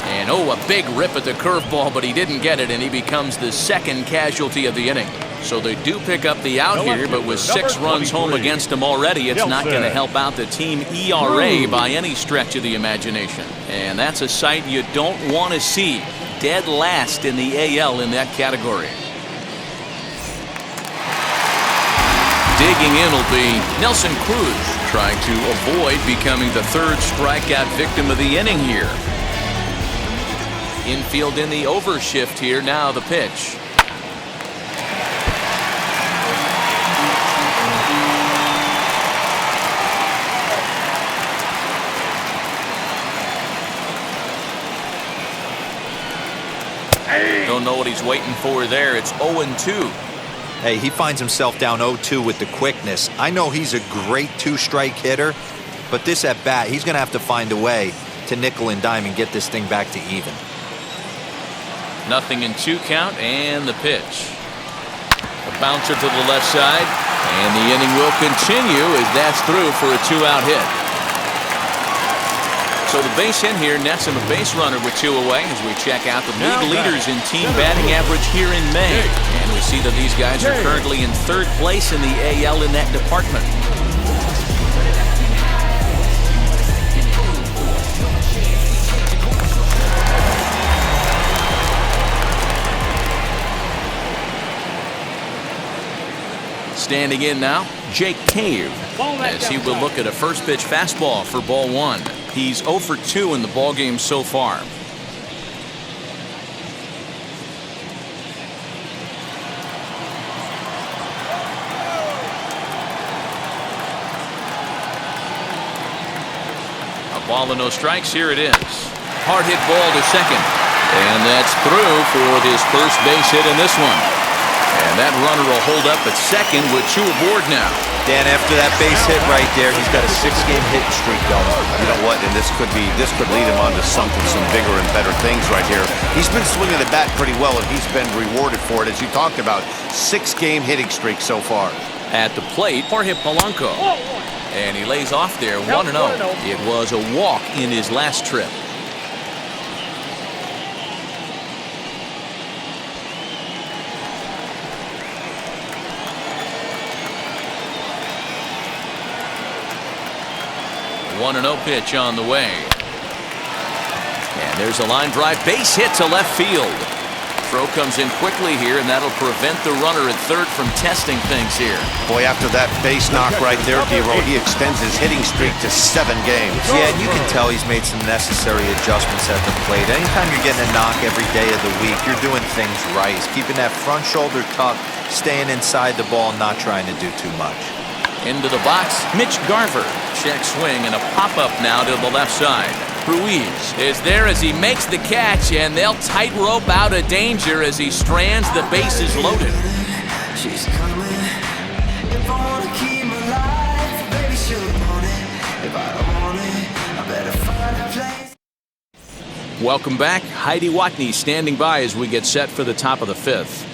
And a big rip at the curveball, but he didn't get it, and he becomes the second casualty of the inning. So they do pick up the out here, but with 6 runs home against them already, it's not going to help out the team ERA by any stretch of the imagination. And that's a sight you don't want to see. Dead last in the AL in that category. Digging in will be Nelson Cruz, trying to avoid becoming the 3rd strikeout victim of the inning here. Infield in the overshift here. Now the pitch. Don't know what he's waiting for there. It's 0-2. Hey, he finds himself down 0-2 with the quickness. I know he's a great 2-strike hitter, but this at bat, he's going to have to find a way to nickel and dime and get this thing back to even. 0-2 count, and the pitch. A bouncer to the left side, and the inning will continue as that's through for a 2-out hit. So the base hit here nets him a base runner with 2 away as we check out the league leaders in team batting average here in May. And we see that these guys are currently in 3rd place in the AL in that department. Standing in now, Jake Cave, as he will look at a first pitch fastball for ball 1. He's 0 for 2 in the ballgame so far. A ball and no strikes. Here it is. Hard hit ball to second. And that's through for his first base hit in this one. And that runner will hold up at second with 2 aboard now. Dan, after that base hit right there, he's got a 6-game hit streak going. You know what? And this could lead him on to some bigger and better things right here. He's been swinging the bat pretty well, and he's been rewarded for it, as you talked about. 6-game hitting streak so far. At the plate, Jorge Polanco. And he lays off there, 1-0. It was a walk in his last trip. A 1-0 pitch on the way. And there's a line drive base hit to left field. Throw comes in quickly here, and that'll prevent the runner at 3rd from testing things here. Boy, after that base knock right there, DeRosa, he extends his hitting streak to 7 games. Yeah, and you can tell he's made some necessary adjustments at the plate. Anytime you're getting a knock every day of the week, you're doing things right. He's keeping that front shoulder tucked, staying inside the ball, not trying to do too much. Into the box, Mitch Garver. Check swing and a pop-up now to the left side. Ruiz is there as he makes the catch, and they'll tightrope out of danger as he strands the bases loaded. She's coming. If I want to keep my life, baby, she'll want it. If I don't want it, I better find a place. Welcome back. Heidi Watney standing by as we get set for the top of the 5th.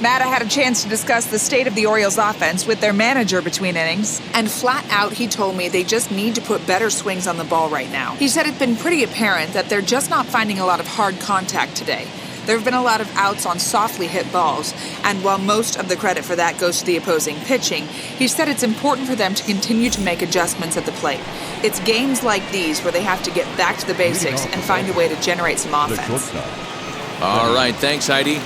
Matt, I had a chance to discuss the state of the Orioles offense with their manager between innings, and flat out he told me they just need to put better swings on the ball right now. He said it's been pretty apparent that they're just not finding a lot of hard contact today. There have been a lot of outs on softly hit balls, and while most of the credit for that goes to the opposing pitching, he said it's important for them to continue to make adjustments at the plate. It's games like these where they have to get back to the basics and find a way to generate some offense. All right, thanks, Heidi.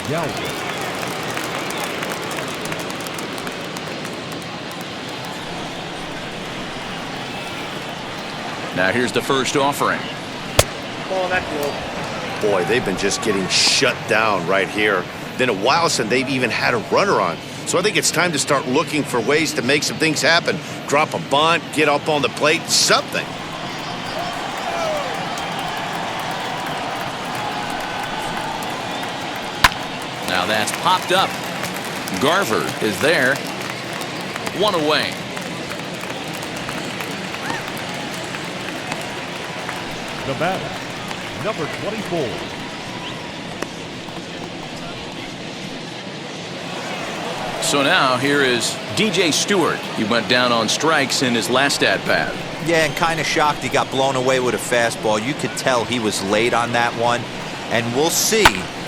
Now here's the first offering. Ball that globe. Boy, they've been just getting shut down right here. Been a while since they've even had a runner on. So I think it's time to start looking for ways to make some things happen. Drop a bunt, get up on the plate, something. Now that's popped up. Garver is there. One away. The batter, number 24. So now here is DJ Stewart. He went down on strikes in his last at-bat. Yeah, and kind of shocked he got blown away with a fastball. You could tell he was late on that one. And we'll see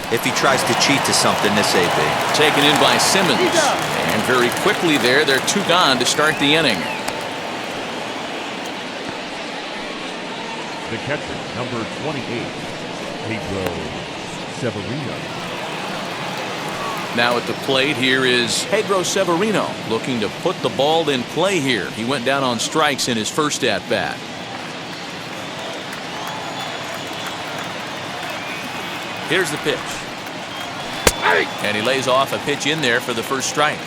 if he tries to cheat to something this AB. Taken in by Simmons. And very quickly there, they're 2 gone to start the inning. The catcher, number 28, Pedro Severino. Now at the plate, here is Pedro Severino looking to put the ball in play here. He went down on strikes in his first at-bat. Here's the pitch. And he lays off a pitch in there for the first strike.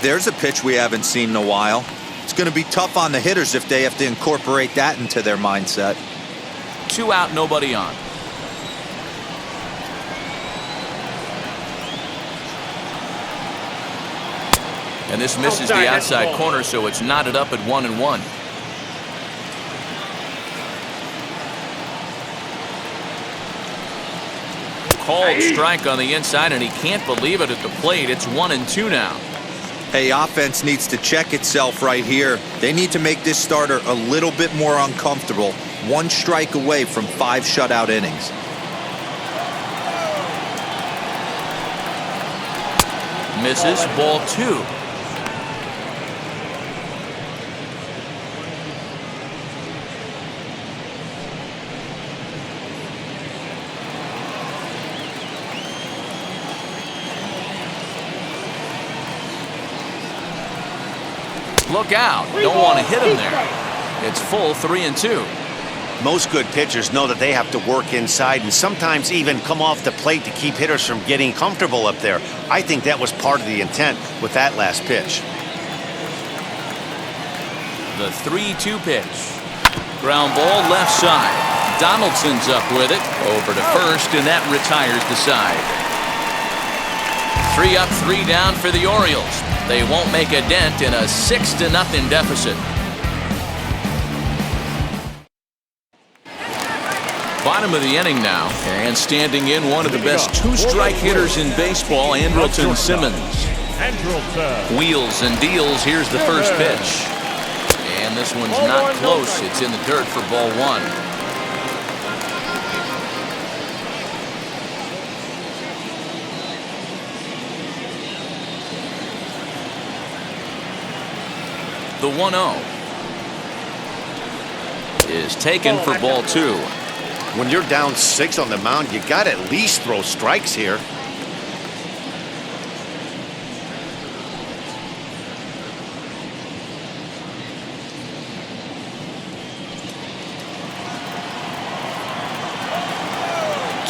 There's a pitch we haven't seen in a while. It's going to be tough on the hitters if they have to incorporate that into their mindset. 2 out, nobody on. And this misses the outside corner, so it's knotted up at 1-1. Called strike on the inside, and he can't believe it at the plate. It's 1-2 now. Hey, offense needs to check itself right here. They need to make this starter a little bit more uncomfortable. 1 strike away from 5 shutout innings. Misses, ball 2. Look out. Don't want to hit him there. It's full 3-2. Most good pitchers know that they have to work inside and sometimes even come off the plate to keep hitters from getting comfortable up there. I think that was part of the intent with that last pitch. The 3-2 pitch. Ground ball left side. Donaldson's up with it. Over to first, and that retires the side. 3 up, 3 down for the Orioles. They won't make a dent in a 6-0 deficit. Bottom of the inning now, and standing in one of the best 2-strike hitters in baseball, Andrelton Simmons. Wheels and deals. Here's the first pitch. And this one's not close. It's in the dirt for ball 1. The 1-0 is taken for ball 2. When you're down 6 on the mound, you got to at least throw strikes here.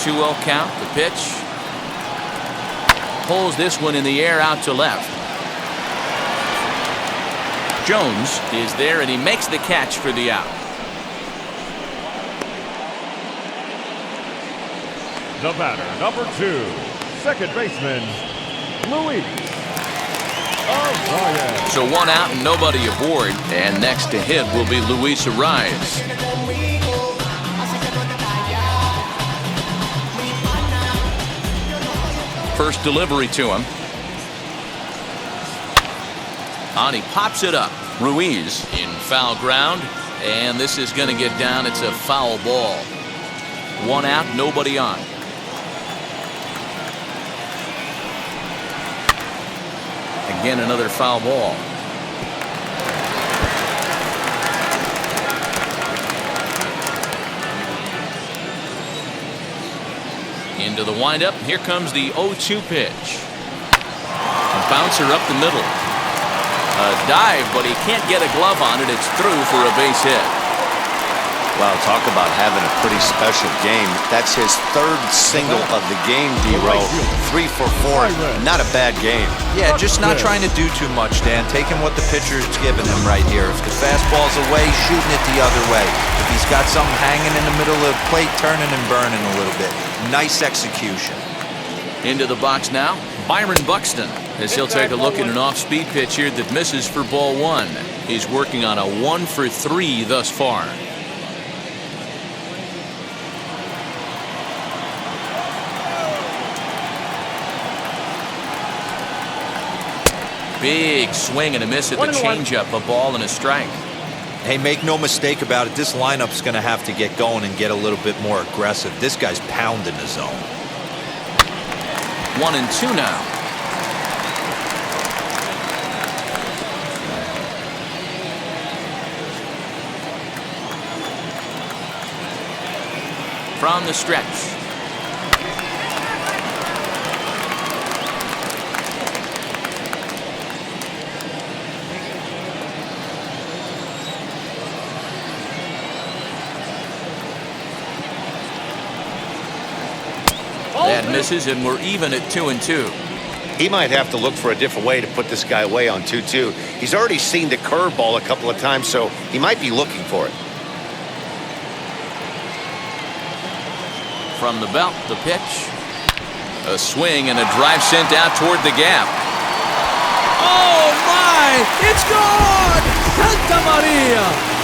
Two-0 count. The pitch. Pulls this one in the air out to left. Jones is there, and he makes the catch for the out. The batter, number 2, second baseman, Luis. So 1 out and nobody aboard, and next to hit will be Luis Ariz. First delivery to him. On, he pops it up. Ruiz in foul ground, and this is going to get down. It's a foul ball. 1 out, nobody on. Again, another foul ball. Into the windup. Here comes the 0-2 pitch. A bouncer up the middle. A dive, but he can't get a glove on it. It's through for a base hit. Well, talk about having a pretty special game. That's his third single of the game, D-Row. 3 for 4. Not a bad game. Yeah, just not trying to do too much, Dan. Taking what the pitcher's giving him right here. If the fastball's away, shooting it the other way. If he's got something hanging in the middle of the plate, turning and burning a little bit. Nice execution. Into the box now, Byron Buxton, as he'll take a look at an off-speed pitch here that misses for ball 1. He's working on a 1 for 3 thus far. Big swing and a miss at the changeup, a ball and a strike. Hey, make no mistake about it, this lineup's going to have to get going and get a little bit more aggressive. This guy's pounding the zone. 1-2 now. From the stretch. That misses, and we're even at 2-2. He might have to look for a different way to put this guy away on 2-2. He's already seen the curveball a couple of times, so he might be looking for it. From the belt, the pitch. A swing and a drive sent out toward the gap. Oh, my! It's gone! Santa Maria!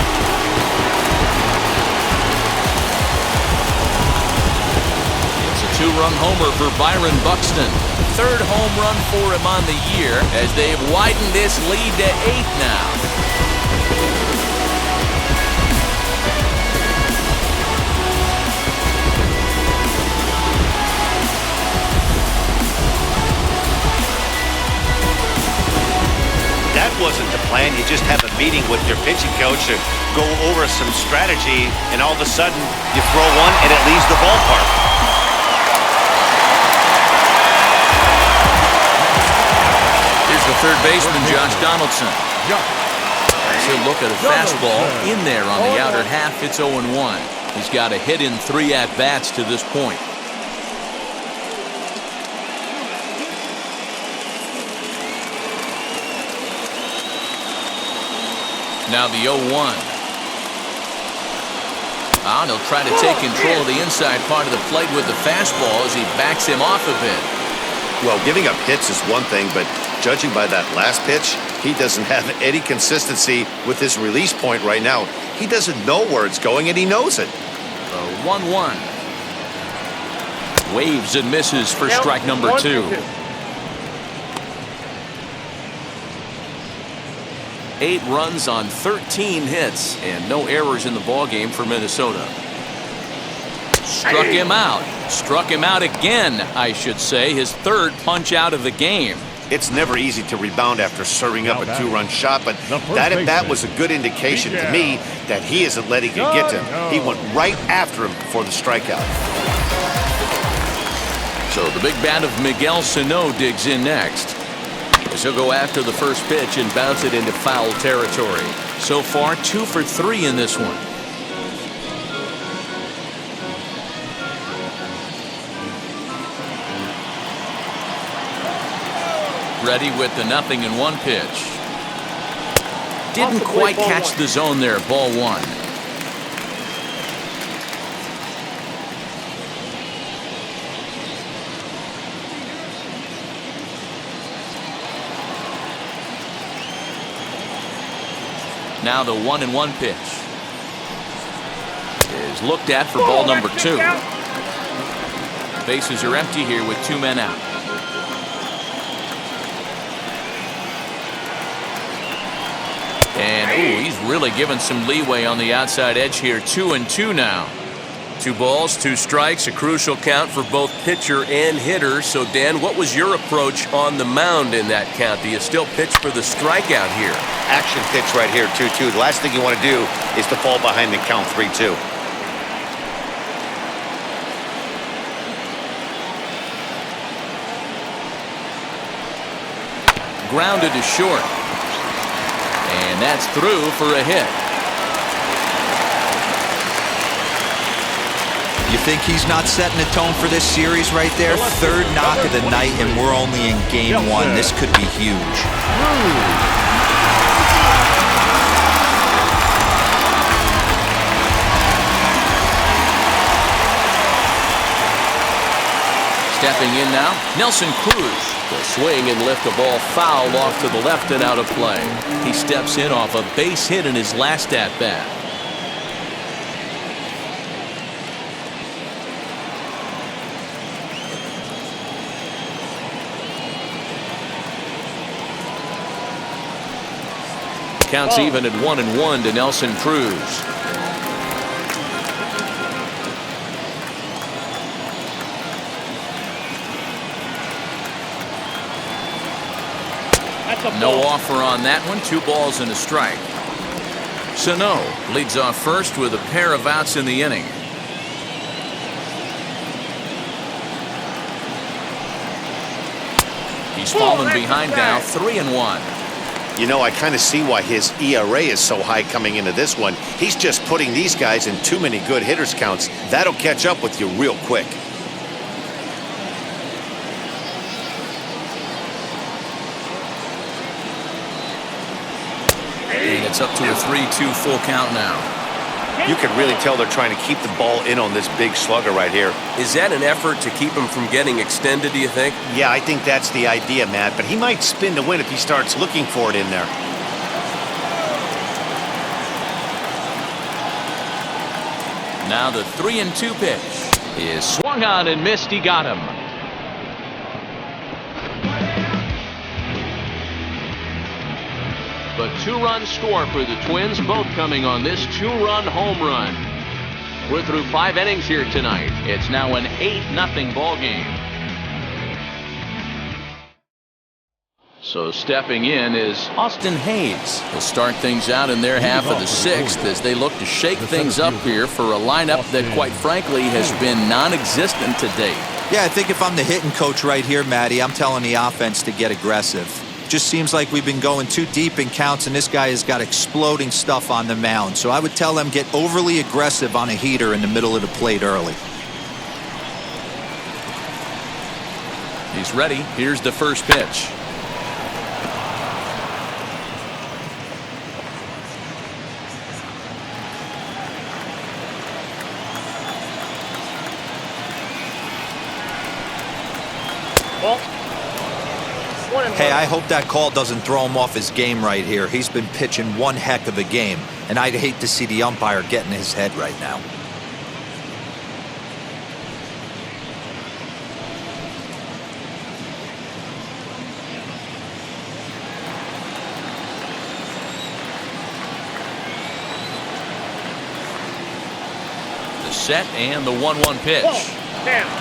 Two-run homer for Byron Buxton. Third home run for him on the year as they've widened this lead to 8 now. That wasn't the plan. You just have a meeting with your pitching coach to go over some strategy, and all of a sudden you throw one and it leaves the ballpark. The third baseman, Josh Donaldson. So look at a fastball in there on the outer half. It's 0-1. He's got a hit in 3 at-bats to this point. Now the 0-1. And he'll try to take control of the inside part of the plate with the fastball as he backs him off a bit. Well, giving up hits is one thing, but judging by that last pitch, he doesn't have any consistency with his release point right now. He doesn't know where it's going, and he knows it. 1-1. Waves and misses for strike number 2. 8 runs on 13 hits and no errors in the ballgame for Minnesota. Struck him out. Struck him out again, I should say. His third punch out of the game. It's never easy to rebound after serving up a 2-run shot, but that at bat was a good indication to me that he isn't letting it get to him. He went right after him for the strikeout. So the big bat of Miguel Sano digs in next. He'll go after the first pitch and bounce it into foul territory. So far, 2 for 3 in this one. Ready with the 0-1 pitch. Didn't quite catch the zone there. Ball 1. Now the 1-1 pitch is looked at for ball number 2. Bases are empty here with 2 men out. And he's really given some leeway on the outside edge here. 2-2 now. 2 balls, 2 strikes, a crucial count for both pitcher and hitter. So, Dan, what was your approach on the mound in that count? Do you still pitch for the strikeout here? Action pitch right here, 2-2. The last thing you want to do is to fall behind the count 3-2. Grounded to short. And that's through for a hit. You think he's not setting the tone for this series right there? Third knock of the night, and we're only in game one. This could be huge. Stepping in now, Nelson Cruz. The swing and lift the ball foul off to the left and out of play. He steps in off a base hit in his last at-bat. Counts even at 1-1 to Nelson Cruz. No offer on that one. 2 balls and a strike. Sano leads off first with a pair of outs in the inning. He's fallen behind now, 3-1. You know, I kind of see why his ERA is so high coming into this one. He's just putting these guys in too many good hitters counts. That'll catch up with you real quick. And it's up to a 3-2 full count now. You can really tell they're trying to keep the ball in on this big slugger right here. Is that an effort to keep him from getting extended, do you think? Yeah, I think that's the idea, Matt. But he might spin to win if he starts looking for it in there. Now the 3-2 pitch is swung on and missed. He got him. The 2-run score for the Twins, both coming on this 2-run home run. We're through 5 innings here tonight. It's now an 8-0 ball game. So stepping in is Austin Hayes. They'll start things out in their half of the 6th as they look to shake things up here for a lineup that, quite frankly, has been non-existent to date. Yeah, I think if I'm the hitting coach right here, Matty, I'm telling the offense to get aggressive. Just seems like we've been going too deep in counts, and this guy has got exploding stuff on the mound. So I would tell them get overly aggressive on a heater in the middle of the plate early. He's ready. Here's the first pitch. Hey, I hope that call doesn't throw him off his game right here. He's been pitching one heck of a game, and I'd hate to see the umpire get in his head right now. The set and the 1-1 pitch.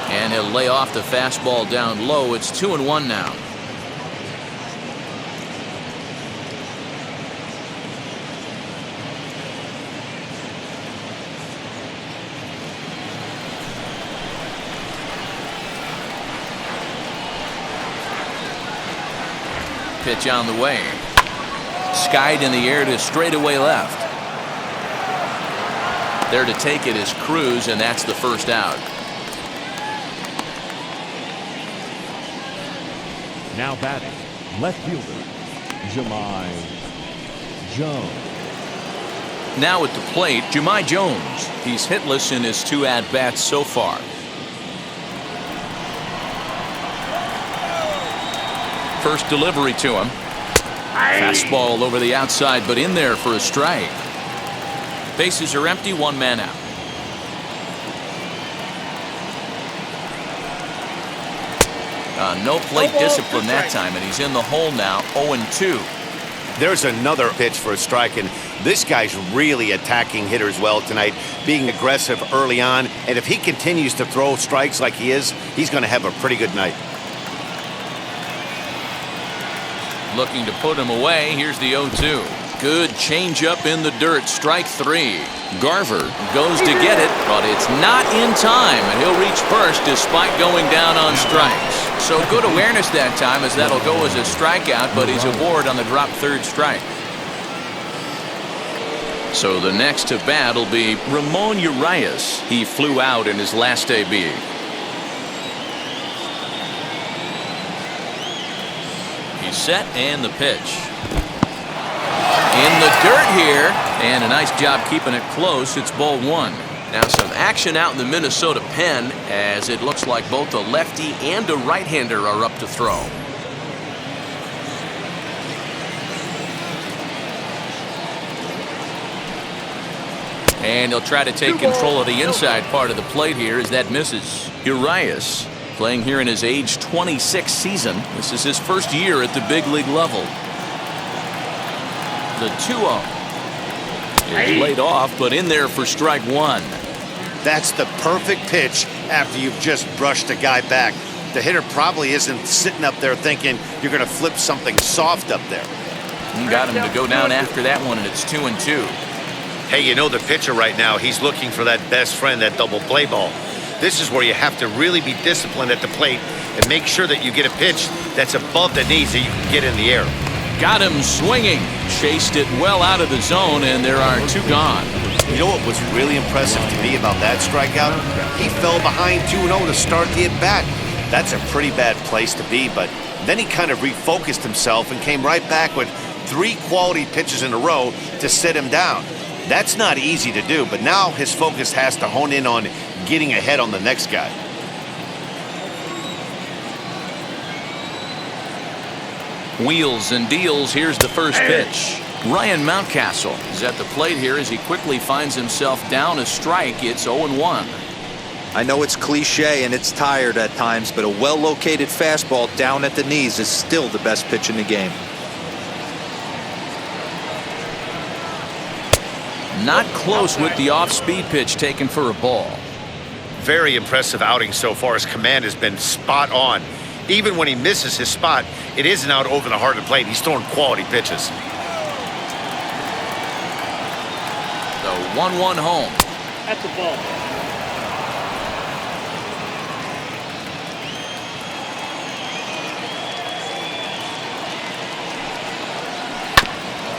And he'll lay off the fastball down low. It's 2-1 now. Pitch on the way. Skied in the air to straightaway left. There to take it is Cruz, and that's the first out. Now batting, left fielder, Jahmai Jones. Now at the plate, Jahmai Jones. He's hitless in his 2 at-bats so far. First delivery to him. Fastball over the outside, but in there for a strike. Bases are empty, 1 man out. No plate discipline that time, and he's in the hole now, 0-2. There's another pitch for a strike, and this guy's really attacking hitters well tonight, being aggressive early on, and if he continues to throw strikes like he is, he's going to have a pretty good night. Looking to put him away. Here's the 0-2. Good changeup in the dirt. Strike 3. Garver goes to get it, but it's not in time, and he'll reach first despite going down on strikes. So good awareness that time, as that'll go as a strikeout, but he's aboard on the drop 3rd strike. So the next to bat will be Ramon Urias. He flew out in his last AB. He's set and the pitch. In the dirt here, and a nice job keeping it close. It's ball one. Now some action out in the Minnesota pen, as it looks like both a lefty and a right-hander are up to throw. And he'll try to take control of the inside part of the plate here as that misses. Urias playing here in his age 26 season. This is his first year at the big league level. The 2-0 is laid off, but in there for strike one. That's the perfect pitch after you've just brushed a guy back. The hitter probably isn't sitting up there thinking you're going to flip something soft up there. You got him to go down after that one, and it's 2-2. Hey, you know the pitcher right now, he's looking for that best friend, that double play ball. This is where you have to really be disciplined at the plate and make sure that you get a pitch that's above the knees that you can get in the air. Got him swinging. Chased it well out of the zone, and there are two gone. You know what was really impressive to me about that strikeout? He fell behind 2-0 to start the at-bat. That's a pretty bad place to be, but then he kind of refocused himself and came right back with 3 quality pitches in a row to sit him down. That's not easy to do, but now his focus has to hone in on getting ahead on the next guy. Wheels and deals. Here's the first pitch. Ryan Mountcastle is at the plate here as he quickly finds himself down a strike. It's 0-1. I know it's cliche and it's tired at times, but a well-located fastball down at the knees is still the best pitch in the game. Not close with the off-speed pitch taken for a ball. Very impressive outing so far. His command has been spot on. Even when he misses his spot, it isn't out over the heart of the plate. He's throwing quality pitches. The 1-1 home. That's the ball.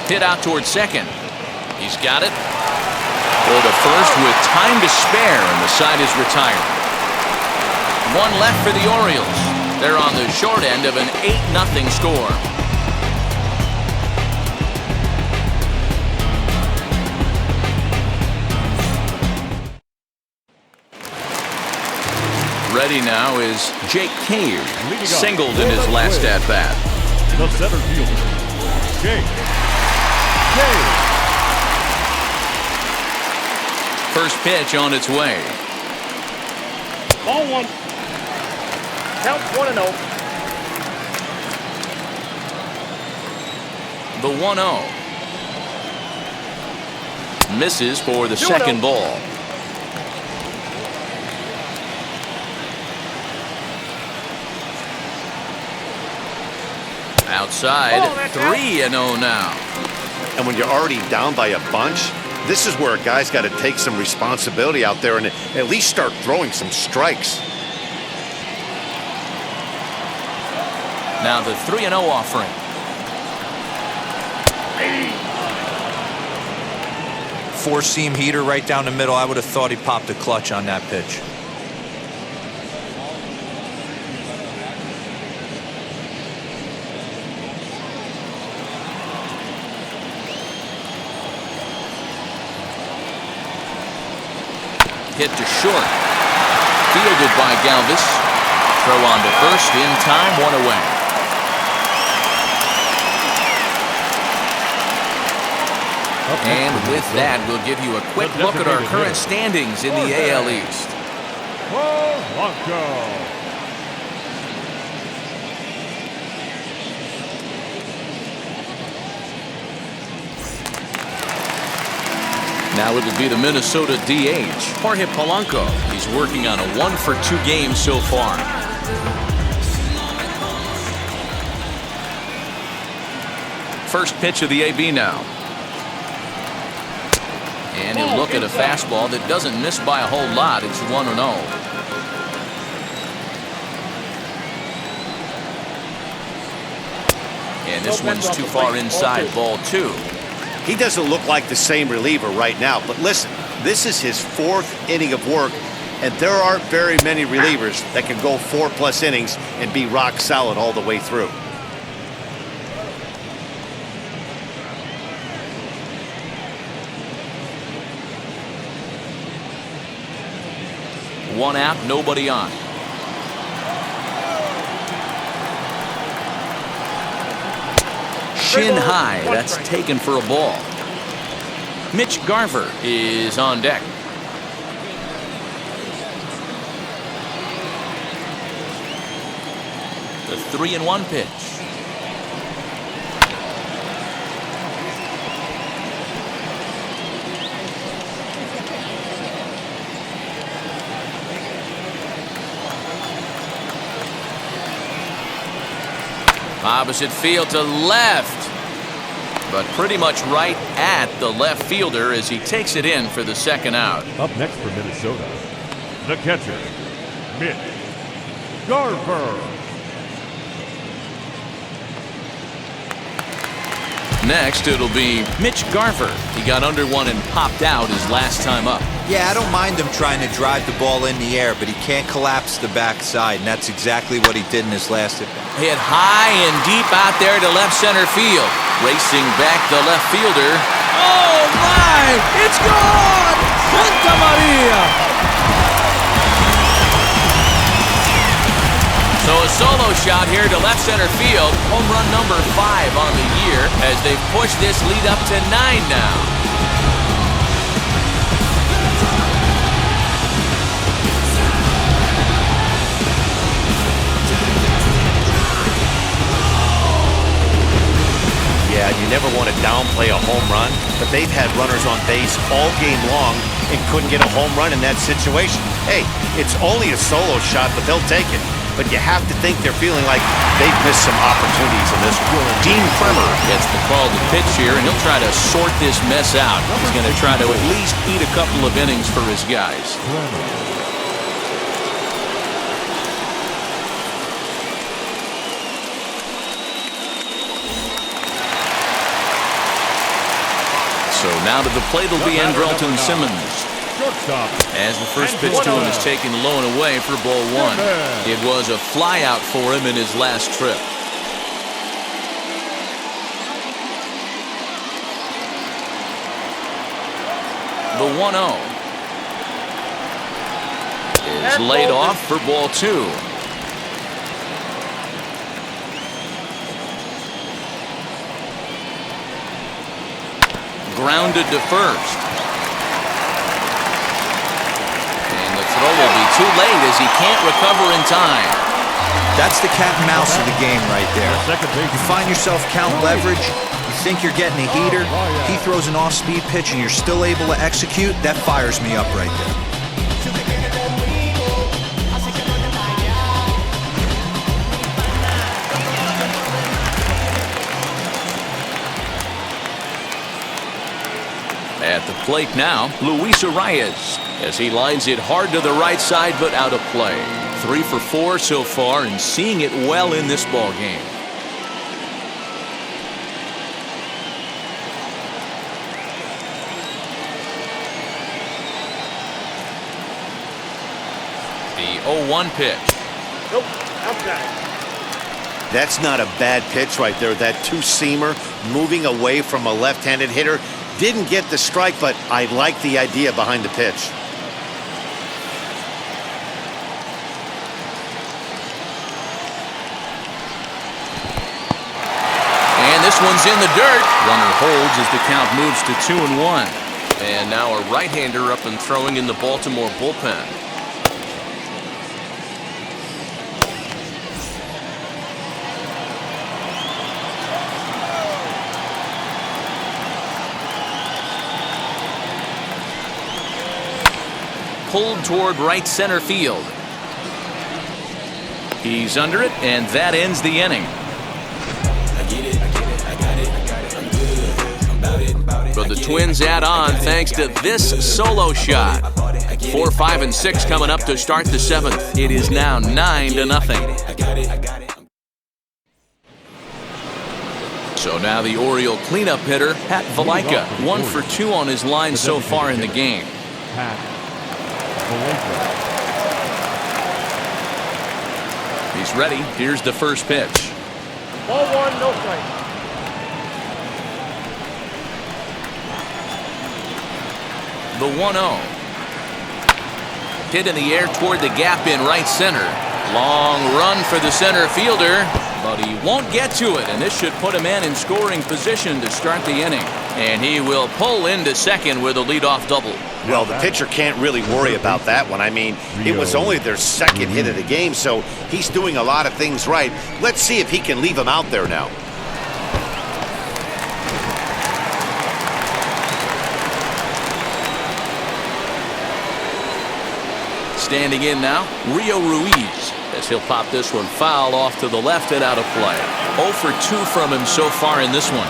Hit out towards second. He's got it. Go to first with time to spare, and the side is retired. One left for the Orioles. They're on the short end of an 8-0 score. Ready now is Jake Cave. Singled in his last at-bat. The center fielder, Jake Cave. First pitch on its way. Ball one. Count 1-0. The 1-0. Misses for the second ball. Outside, 3-0 now. And when you're already down by a bunch, this is where a guy's got to take some responsibility out there and at least start throwing some strikes. Now the 3-0 offering. Four-seam heater right down the middle. I would have thought he popped a clutch on that pitch. Hit to short. Fielded by Galvez. Throw on to first in time, 1 away. And with that, we'll give you a quick look at our current standings in the AL East. Now it'll be the Minnesota DH, Jorge Polanco. He's working on a 1-for-2 game so far. First pitch of the AB now. And he'll look at a fastball that doesn't miss by a whole lot. It's 1-0. And this one's too far inside, ball 2. He doesn't look like the same reliever right now, but listen, this is his 4th inning of work, and there aren't very many relievers that can go 4+ innings and be rock solid all the way through. One out, nobody on. Shin high, that's taken for a ball. Mitch Garver is on deck. The 3-1 pitch. Opposite field to left, but pretty much right at the left fielder as he takes it in for the 2nd out. Up next for Minnesota, the catcher, Mitch Garver. Next, it'll be Mitch Garver. He got under one and popped out his last time up. Yeah, I don't mind him trying to drive the ball in the air, but he can't collapse the backside, and that's exactly what he did in his last at-bat. Hit high and deep out there to left center field. Racing back the left fielder. Oh my! It's gone! Santa Maria! So a solo shot here to left center field. Home run number 5 on the year as they've pushed this lead up to 9 now. Yeah, you never want to downplay a home run, but they've had runners on base all game long and couldn't get a home run in that situation. Hey, it's only a solo shot, but they'll take it. But you have to think they're feeling like they've missed some opportunities in this one. Dean Kremer gets the call to pitch here, and he'll try to sort this mess out. He's going to try to at least eat a couple of innings for his guys. So now to the plate will be Andrelton Simmons. Shortstop. As the first pitch to him is taken low and away for ball 1. It was a flyout for him in his last trip. The 1-0 is laid off for ball 2. Grounded to first. And the throw will be too late as he can't recover in time. That's the cat and mouse of the game right there. You find yourself count leverage, you think you're getting a heater, he throws an off-speed pitch and you're still able to execute, that fires me up right there. At the plate now, Luis Arias, as he lines it hard to the right side but out of play. 3 for 4 so far and seeing it well in this ball game. The 0-1 pitch. Nope, outside. That's not a bad pitch right there. That two-seamer moving away from a left-handed hitter. Didn't get the strike, but I like the idea behind the pitch. And this one's in the dirt. Runner holds as the count moves to 2-1. And now a right-hander up and throwing in the Baltimore bullpen. Pulled toward right center field. He's under it, and that ends the inning. But the Twins add on thanks to this solo shot. 4, 5, and 6 coming up to start the 7th. It is now 9-0. So now the Oriole cleanup hitter, Pat Valaika, 1 for 2 on his line so far in the game. Pat Valaika. He's ready. Here's the first pitch. Ball 1, no strike. The 1-0. Hit in the air toward the gap in right center. Long run for the center fielder, but he won't get to it, and this should put a man in scoring position to start the inning. And he will pull into second with a leadoff double. Well, the pitcher can't really worry about that one. I mean, it was only their second hit of the game, so he's doing a lot of things right. Let's see if he can leave him out there now. Standing in now, Rio Ruiz, as he'll pop this one foul off to the left and out of play. 0 for 2 from him so far in this one.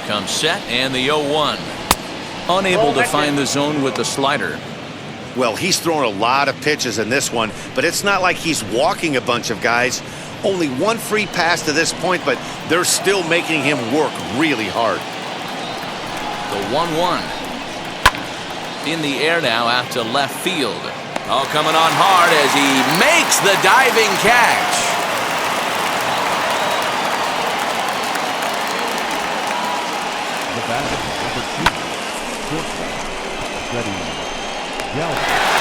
Comes set and the 0-1. Unable to find the zone with the slider. Well, he's thrown a lot of pitches in this one, but it's not like he's walking a bunch of guys. Only one free pass to this point, but they're still making him work really hard. The 1-1. In the air now out to left field. Oh, coming on hard as he makes the diving catch. The batter, number 2, shortstop, Freddie Galvez.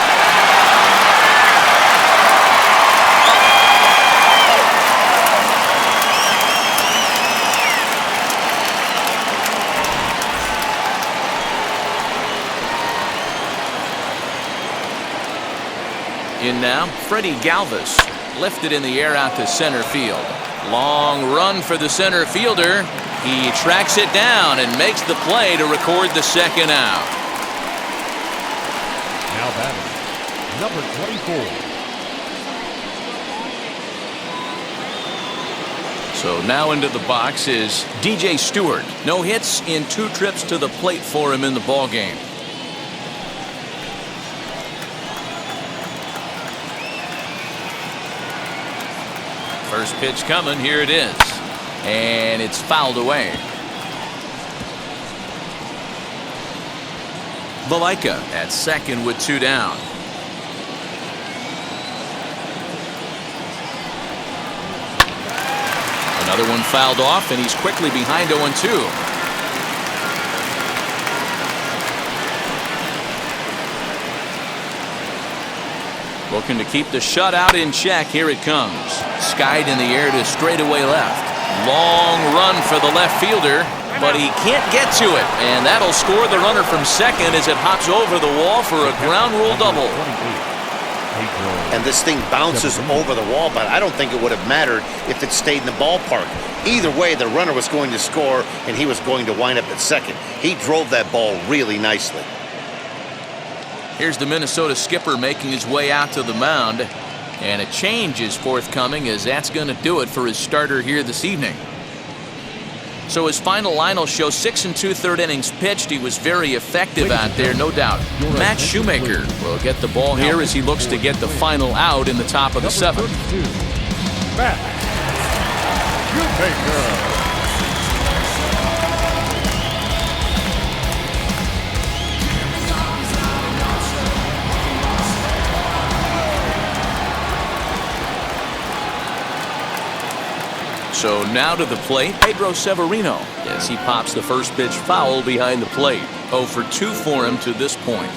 In now, Freddy Galvez, lifted in the air out to center field. Long run for the center fielder. He tracks it down and makes the play to record the second out. Now batting, number 24. So now into the box is DJ Stewart. No hits in 2 trips to the plate for him in the ballgame. First pitch coming, here it is. And it's fouled away. Valaika at second with 2 down. Another one fouled off, and he's quickly behind 0-2. Looking to keep the shutout in check. Here it comes. Skied in the air to straightaway left. Long run for the left fielder, but he can't get to it. And that'll score the runner from second as it hops over the wall for a ground rule double. And this thing bounces over the wall, but I don't think it would have mattered if it stayed in the ballpark. Either way, the runner was going to score, and he was going to wind up at second. He drove that ball really nicely. Here's the Minnesota skipper making his way out to the mound. And a change is forthcoming, as that's going to do it for his starter here this evening. So his final line will show 6 2/3 innings pitched. He was very effective out there, no doubt. Matt Shoemaker will get the ball here as he looks to get the final out in the top of the 7th. Matt Shoemaker. So now to the plate, Pedro Severino, as he pops the first pitch foul behind the plate. 0 for 2 for him to this point.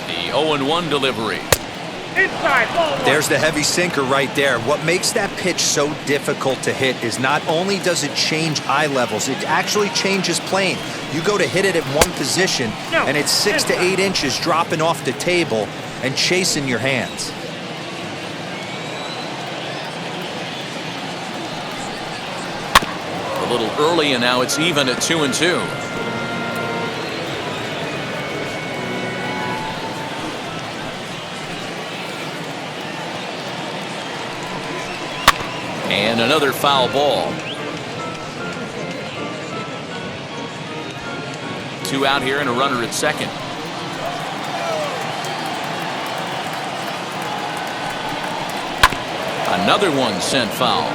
The 0-1 delivery. Inside, ball 1. There's the heavy sinker right there. What makes that pitch so difficult to hit is not only does it change eye levels, it actually changes plane. You go to hit it at one position, and it's 6 to 8 inches dropping off the table and chasing your hands. A little early, and now it's even at 2-2. And another foul ball. 2 out here and a runner at second. Another one sent foul.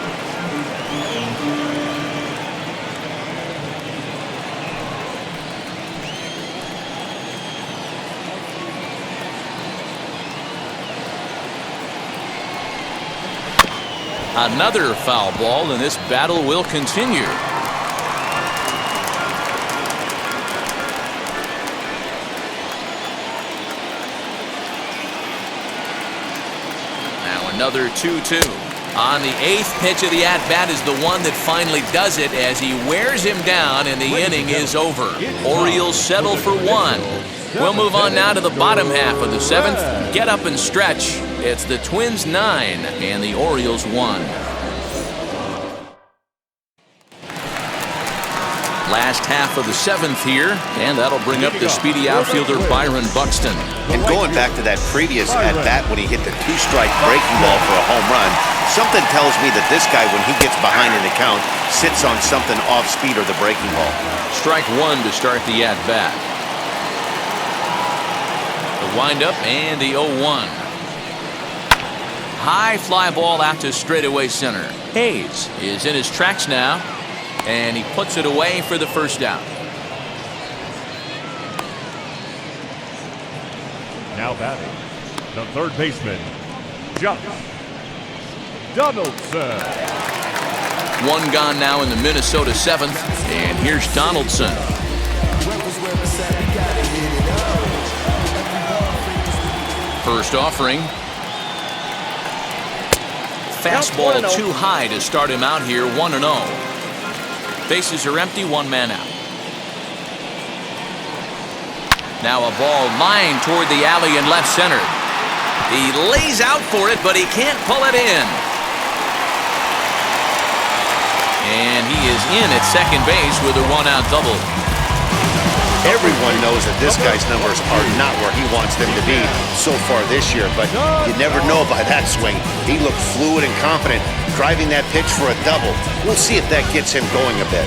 Another foul ball, and this battle will continue. Now another 2-2. On the 8th pitch of the at-bat is the one that finally does it as he wears him down, and the inning is over. Orioles settle for 1. We'll move on now to the bottom half of the 7th. Get up and stretch. It's the Twins 9 and the Orioles 1. Last half of the 7th here, and that'll bring up the speedy outfielder Byron Buxton. And going back to that previous at-bat when he hit the 2-strike breaking ball for a home run, something tells me that this guy, when he gets behind in the count, sits on something off-speed or the breaking ball. Strike 1 to start the at-bat. The windup and the 0-1. High fly ball out to straightaway center. Hayes is in his tracks now, and he puts it away for the first out. Now batting, the third baseman, Donaldson. 1 gone now in the Minnesota 7th, and here's Donaldson. First offering. Fastball too high to start him out here, 1-0. Bases are empty, 1 man out. Now a ball lined toward the alley in left center. He lays out for it, but he can't pull it in. And he is in at second base with a 1-out double. Everyone knows that this guy's numbers are not where he wants them to be so far this year, but you never know by that swing. He looked fluid and confident, driving that pitch for a double. We'll see if that gets him going a bit.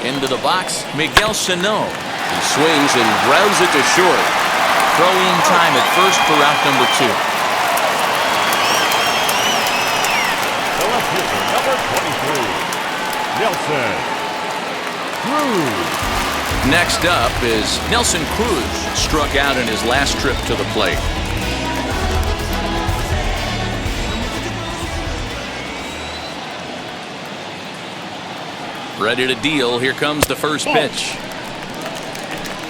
Into the box, Miguel Sano. He swings and grounds it to short. Throw-in time at first for out number 2. The left fielder, number 23, Nelson Cruz. Next up is Nelson Cruz, struck out in his last trip to the plate. Ready to deal. Here comes the first pitch.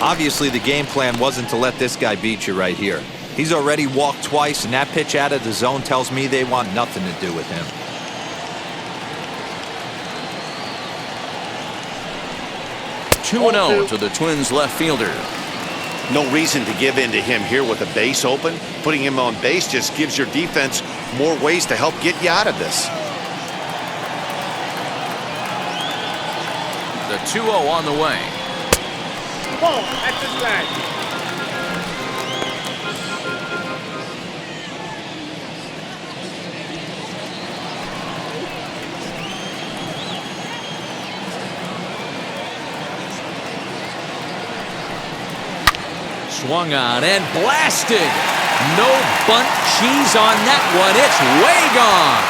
Obviously, the game plan wasn't to let this guy beat you right here. He's already walked twice, and that pitch out of the zone tells me they want nothing to do with him. (2-0) to the Twins left fielder. No reason to give in to him here with a base open. Putting him on base just gives your defense more ways to help get you out of this. The 2-0 on the way. Ball at the flag. Swung on and blasted. No bunt cheese on that one. It's way gone.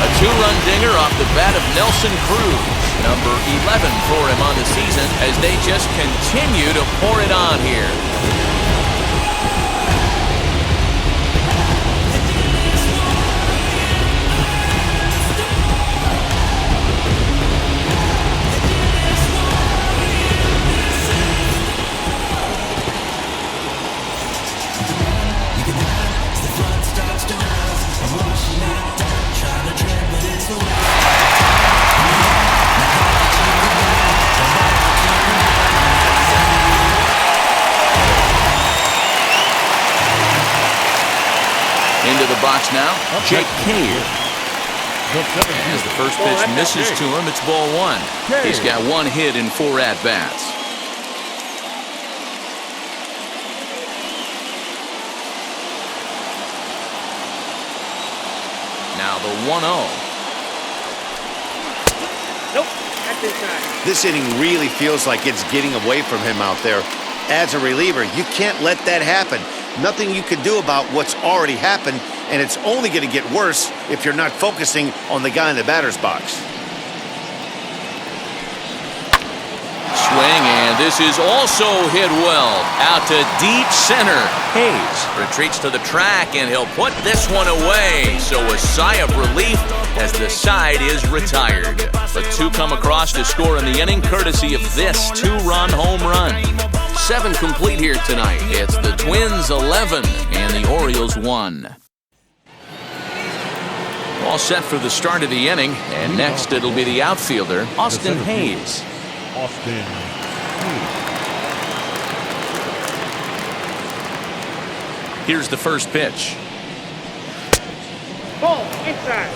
A 2-run dinger off the bat of Nelson Cruz. Number 11 for him on the season as they just continue to pour it on here. now, Jake Cave. As the first pitch misses to him, it's ball one. He's got 1 hit in 4 at-bats. Now the 1-0. Nope, that's inside. This inning really feels like it's getting away from him out there. As a reliever, you can't let that happen. Nothing you can do about what's already happened, and it's only going to get worse if you're not focusing on the guy in the batter's box. Swing, and this is also hit well. Out to deep center. Hayes retreats to the track, and he'll put this one away. So a sigh of relief as the side is retired. But 2 come across to score in the inning, courtesy of this 2-run home run. 7 complete here tonight. It's the Twins 11 and the Orioles 1. All set for the start of the inning, and next it'll be the outfielder, Austin Hayes. Austin Hayes. Here's the first pitch. Ball, inside.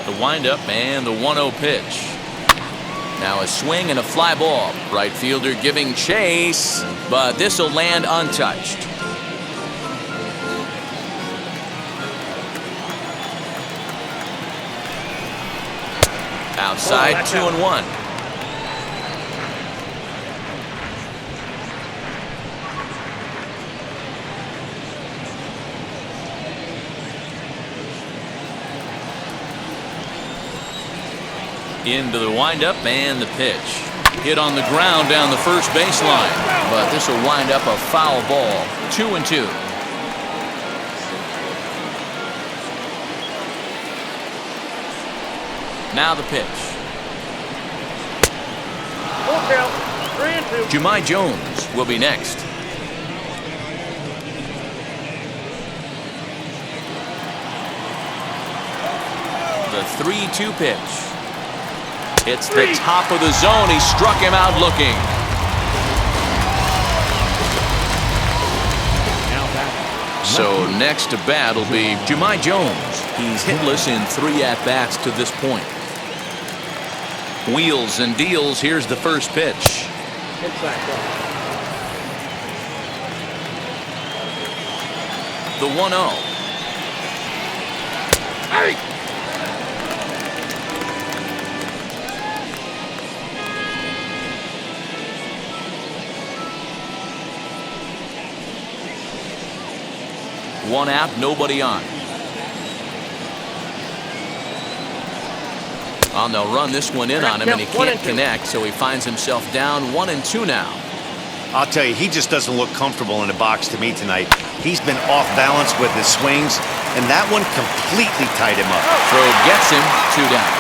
The windup and the 1-0 pitch. Now a swing and a fly ball. Right fielder giving chase, but this will land untouched. Outside, 2-1. Into the windup and the pitch. Hit on the ground down the first baseline, but this will wind up a foul ball. 2-2. Now the pitch. Full count, 3-2. Jahmai Jones will be next. The 3-2 pitch. It's the top of the zone. He struck him out looking. So next to bat will be Jahmai Jones. He's hitless in 3 at-bats to this point. Wheels and deals. Here's the first pitch. Inside ball. The 1-0. Hey! One out, nobody on. And they'll run this one in on him, and he can't connect, so he finds himself down 1-2 now. I'll tell you, he just doesn't look comfortable in the box to me tonight. He's been off balance with his swings, and that one completely tied him up. Throw gets him, 2 down.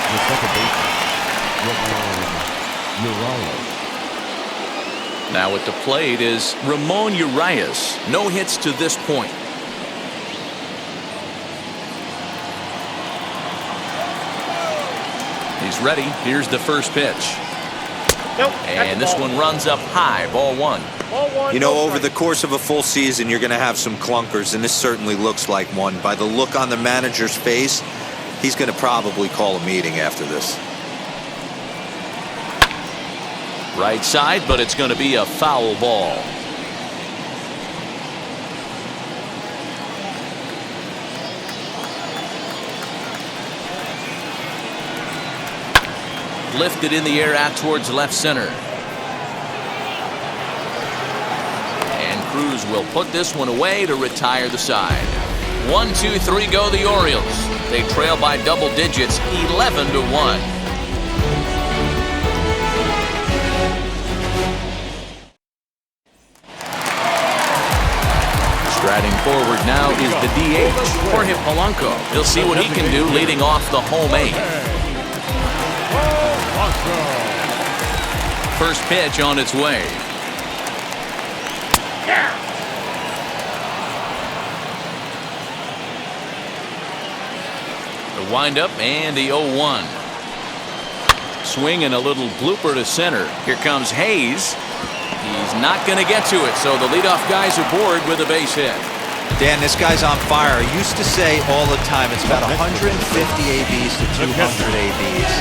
The second baseman, Urias. Now at the plate is Ramon Urias. No hits to this point. He's ready. Here's the first pitch. Nope, and this one runs up high. Ball 1. Ball 1. You know, over the course of a full season, you're going to have some clunkers, and this certainly looks like one. By the look on the manager's face, he's going to probably call a meeting after this. Right side, but it's going to be a foul ball. Lifted in the air out towards left center. And Cruz will put this one away to retire the side. 1-2-3 go the Orioles. They trail by double digits, 11-1. Striding forward now is the DH, Jorge Polanco. He'll see what he can do leading off the home 8th. First pitch on its way. The windup and the 0-1. Swing and a little blooper to center. Here comes Hayes. He's not going to get to it, so the leadoff guy's aboard with a base hit. Dan, this guy's on fire. I used to say all the time it's about 150 ABs to 200 ABs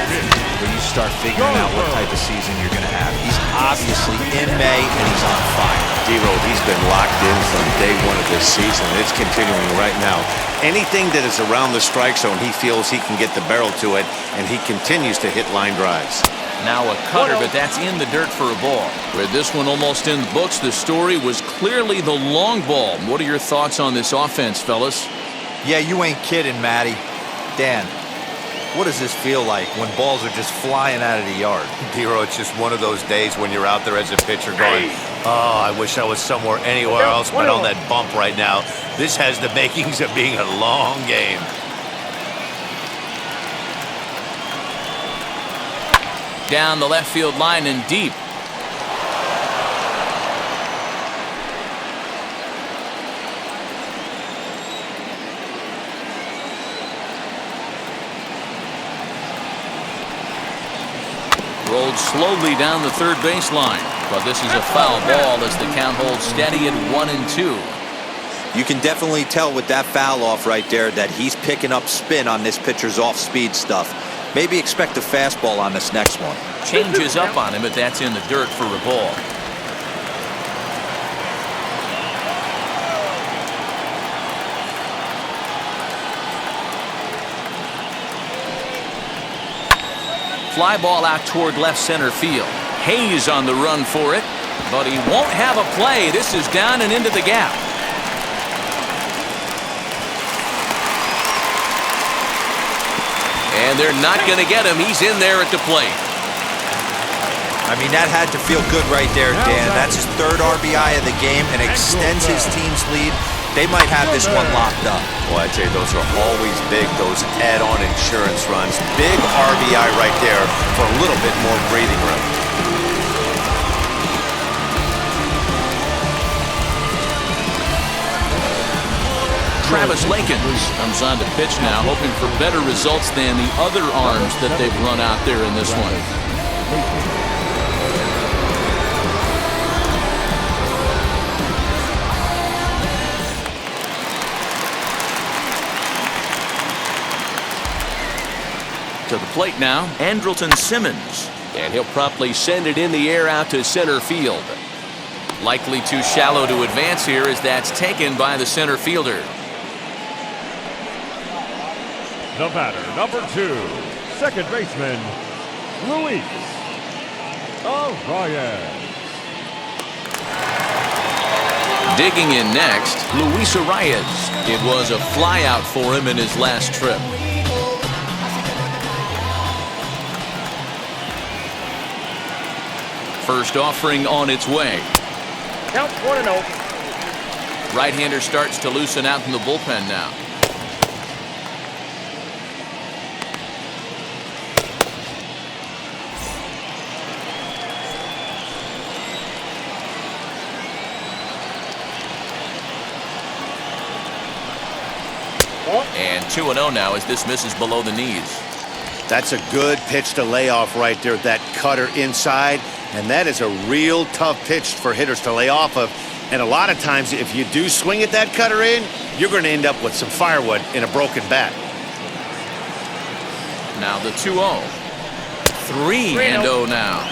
where you start figuring out what type of season you're going to have. He's obviously in May, and he's on fire. D-Roll, he's been locked in from day one of this season. It's continuing right now. Anything that is around the strike zone, he feels he can get the barrel to it, and he continues to hit line drives. Now a cutter, but that's in the dirt for a ball. With this one almost in the books, the story was clearly the long ball. What are your thoughts on this offense, fellas? Yeah, you ain't kidding, Matty. Dan, what does this feel like when balls are just flying out of the yard? D-Roll, it's just one of those days when you're out there as a pitcher going, oh, I wish I was somewhere anywhere else but on that bump right now. This has the makings of being a long game. Down the left field line and deep. Rolled slowly down the third baseline, but this is a foul ball as the count holds steady at 1-2. You can definitely tell with that foul off right there that he's picking up spin on this pitcher's off-speed stuff. Maybe expect a fastball on this next one. Changes up on him, but that's in the dirt for a ball. Fly ball out toward left center field. Hayes on the run for it, but he won't have a play. This is down and into the gap. And they're not going to get him. He's in there at the plate. I mean, that had to feel good right there, Dan. That's his third RBI of the game and extends his team's lead. They might have this one locked up. Well, I'd say those are always big, those add-on insurance runs. Big RBI right there for a little bit more breathing room. Travis Lakins comes on to pitch now, hoping for better results than the other arms that they've run out there in this one. To the plate now, Andrelton Simmons, and he'll promptly send it in the air out to center field. Likely too shallow to advance here as that's taken by the center fielder. The batter, number 2, second baseman, Luis Arias. Digging in next, Luis Arias. It was a flyout for him in his last trip. First offering on its way. Count 1-0. Right-hander starts to loosen out in the bullpen now. And 2-0 now as this misses below the knees. That's a good pitch to lay off right there, that cutter inside. And that is a real tough pitch for hitters to lay off of. And a lot of times, if you do swing at that cutter in, you're going to end up with some firewood in a broken bat. Now the 2-0. 3-0 now.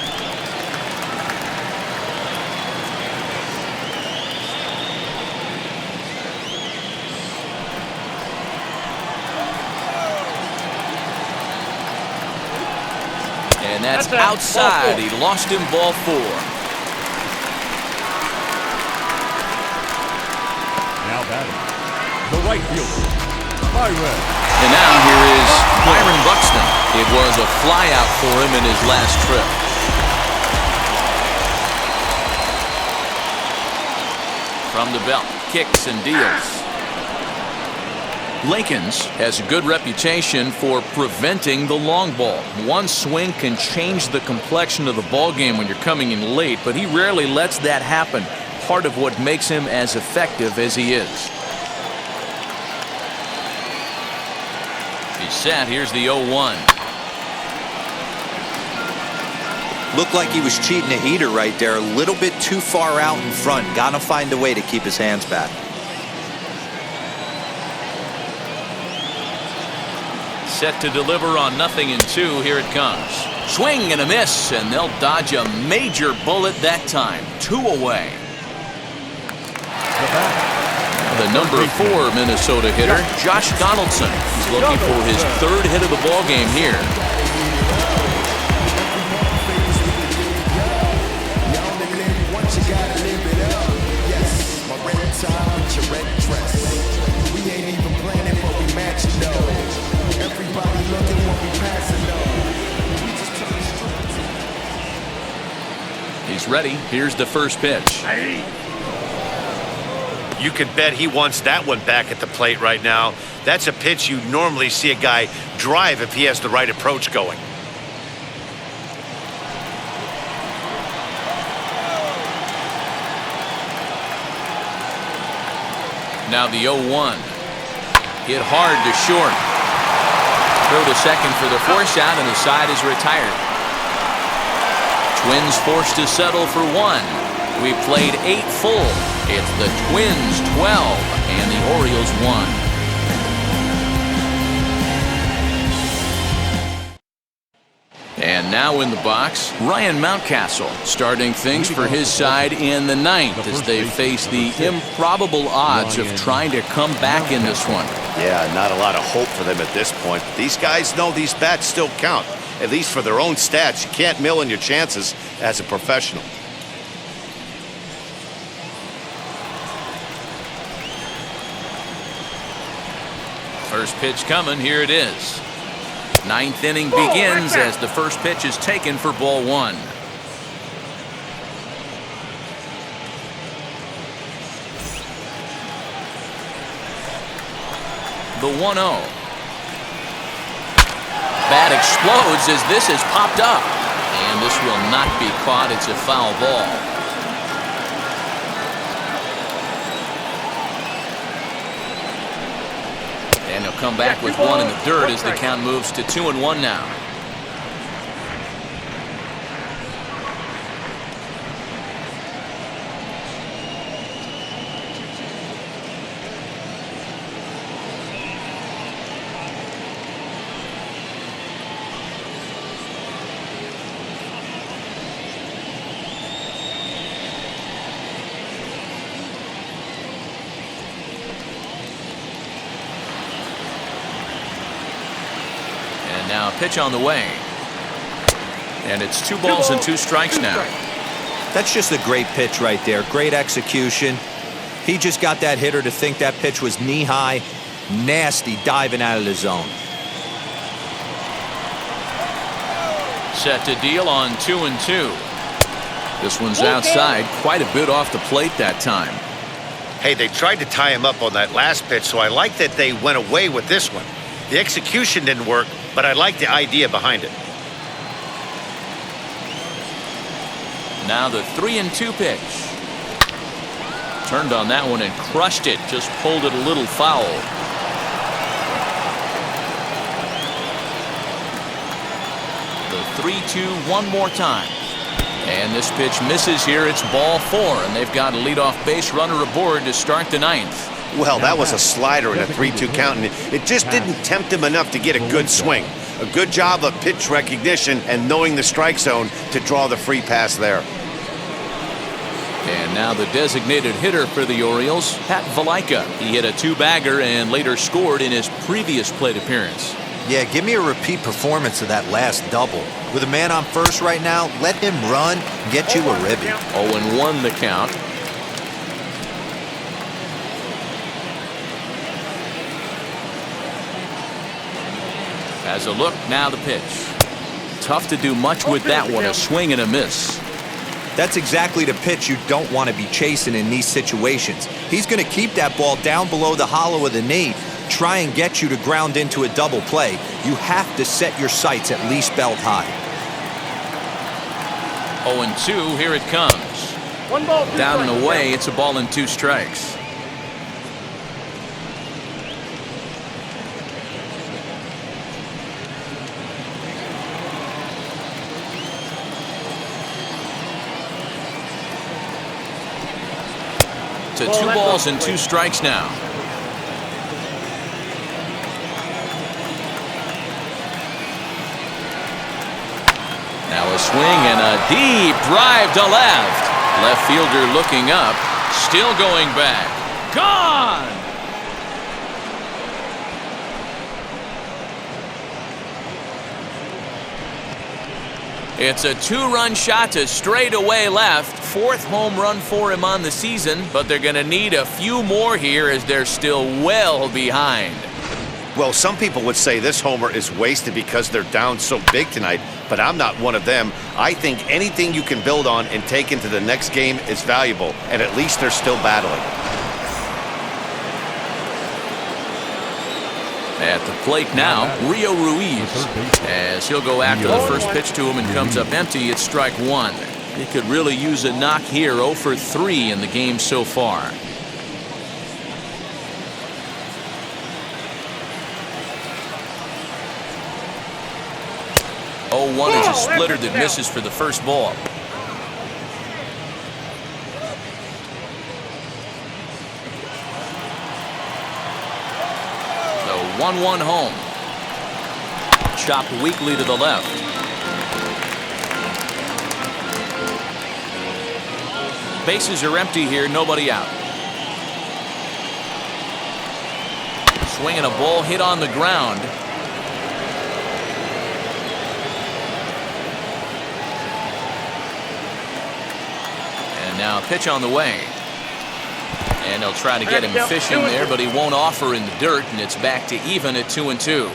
And that's outside. He lost him ball 4. Now batting, the right fielder, Byron. And now here is Byron Buxton. It was a flyout for him in his last trip. From the belt, kicks and deals. Lakins has a good reputation for preventing the long ball. One swing can change the complexion of the ball game when you're coming in late, but he rarely lets that happen. Part of what makes him as effective as he is. He's set. Here's the 0-1. Looked like he was cheating a heater right there. A little bit too far out in front. Gotta find a way to keep his hands back. Set to deliver on 0-2. Here it comes. Swing and a miss, and they'll dodge a major bullet that time. 2 away. The number 4 Minnesota hitter, Josh Donaldson. He's looking for his 3rd hit of the ball game here. He's ready. Here's the first pitch. You can bet he wants that one back at the plate right now. That's a pitch you normally see a guy drive if he has the right approach going. Now the 0-1. Hit hard to short. Throw to second for the force out, and the side is retired. Twins forced to settle for 1. We played 8 full. It's the Twins 12 and the Orioles 1. And now in the box, Ryan Mountcastle starting things for his side in the 9th as they face the improbable odds of trying to come back in this one. Yeah, not a lot of hope for them at this point. These guys know these bats still count, at least for their own stats. You can't mill in your chances as a professional. First pitch coming, here it is. 9th inning begins as the first pitch is taken for ball 1. The 1-0. Bat explodes as this is popped up. And this will not be caught. It's a foul ball. And he'll come back with 1 in the dirt as the count moves to 2-1 now. Now a pitch on the way. And it's 2 balls and 2 strikes now. That's just a great pitch right there. Great execution. He just got that hitter to think that pitch was knee-high. Nasty diving out of the zone. Set to deal on 2-2. This one's outside, quite a bit off the plate that time. Hey, they tried to tie him up on that last pitch, so I like that they went away with this one. The execution didn't work, but I like the idea behind it. Now the 3-2 pitch. Turned on that one and crushed it. Just pulled it a little foul. The 3-2 one more time. And this pitch misses here. It's ball 4, and they've got a leadoff base runner aboard to start the 9th. Well, that was a slider in a 3-2 count, and it just didn't tempt him enough to get a good swing. A good job of pitch recognition and knowing the strike zone to draw the free pass there. And now the designated hitter for the Orioles, Pat Valaika. He hit a 2-bagger and later scored in his previous plate appearance. Yeah, give me a repeat performance of that last double. With a man on first right now, let him run, get you a ribby. 0-1 the count. As a look, now the pitch. Tough to do much with that one, a swing and a miss. That's exactly the pitch you don't want to be chasing in these situations. He's going to keep that ball down below the hollow of the knee, try and get you to ground into a double play. You have to set your sights at least belt high. 0-2, here it comes. 1 ball, Down and away, it's a ball and 2 strikes. to 2 balls and 2 strikes now. Now a swing and a deep drive to left. Left fielder looking up, still going back. Gone! It's a 2-run shot to straightaway left. 4th home run for him on the season, but they're going to need a few more here as they're still well behind. Well, some people would say this homer is wasted because they're down so big tonight, but I'm not one of them. I think anything you can build on and take into the next game is valuable, and at least they're still battling. At the plate now, Rio Ruiz, as he'll go after the first pitch to him and comes up empty. It's strike 1. He could really use a knock here. 0 for 3 in the game so far. Oh, 1 is a splitter that misses for the first ball. The 1-1 home. Chopped weakly to the left. Bases are empty here, nobody out. Swinging a ball hit on the ground. Now a pitch on the way. And they'll try to get him fishing there, but he won't offer in the dirt, and it's back to even at 2-2.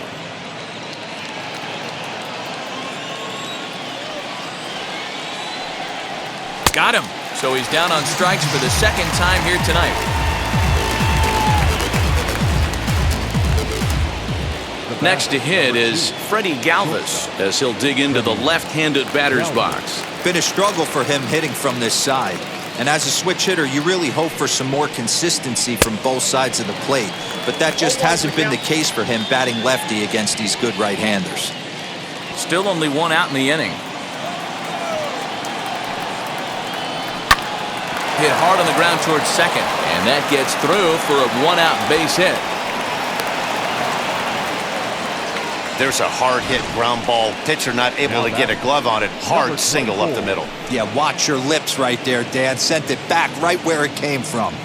Got him. So he's down on strikes for the second time here tonight. Next to hit is Freddy Galvez as he'll dig into the left-handed batter's box. Been a struggle for him hitting from this side. And as a switch hitter, you really hope for some more consistency from both sides of the plate. But that just hasn't been the case for him batting lefty against these good right-handers. Still only 1 out in the inning. Hit hard on the ground towards second, and that gets through for a 1-out base hit. There's a hard hit ground ball. Pitcher not able to get a glove on it. Hard single up the middle. Yeah, watch your lips right there, Dan. Sent it back right where it came from.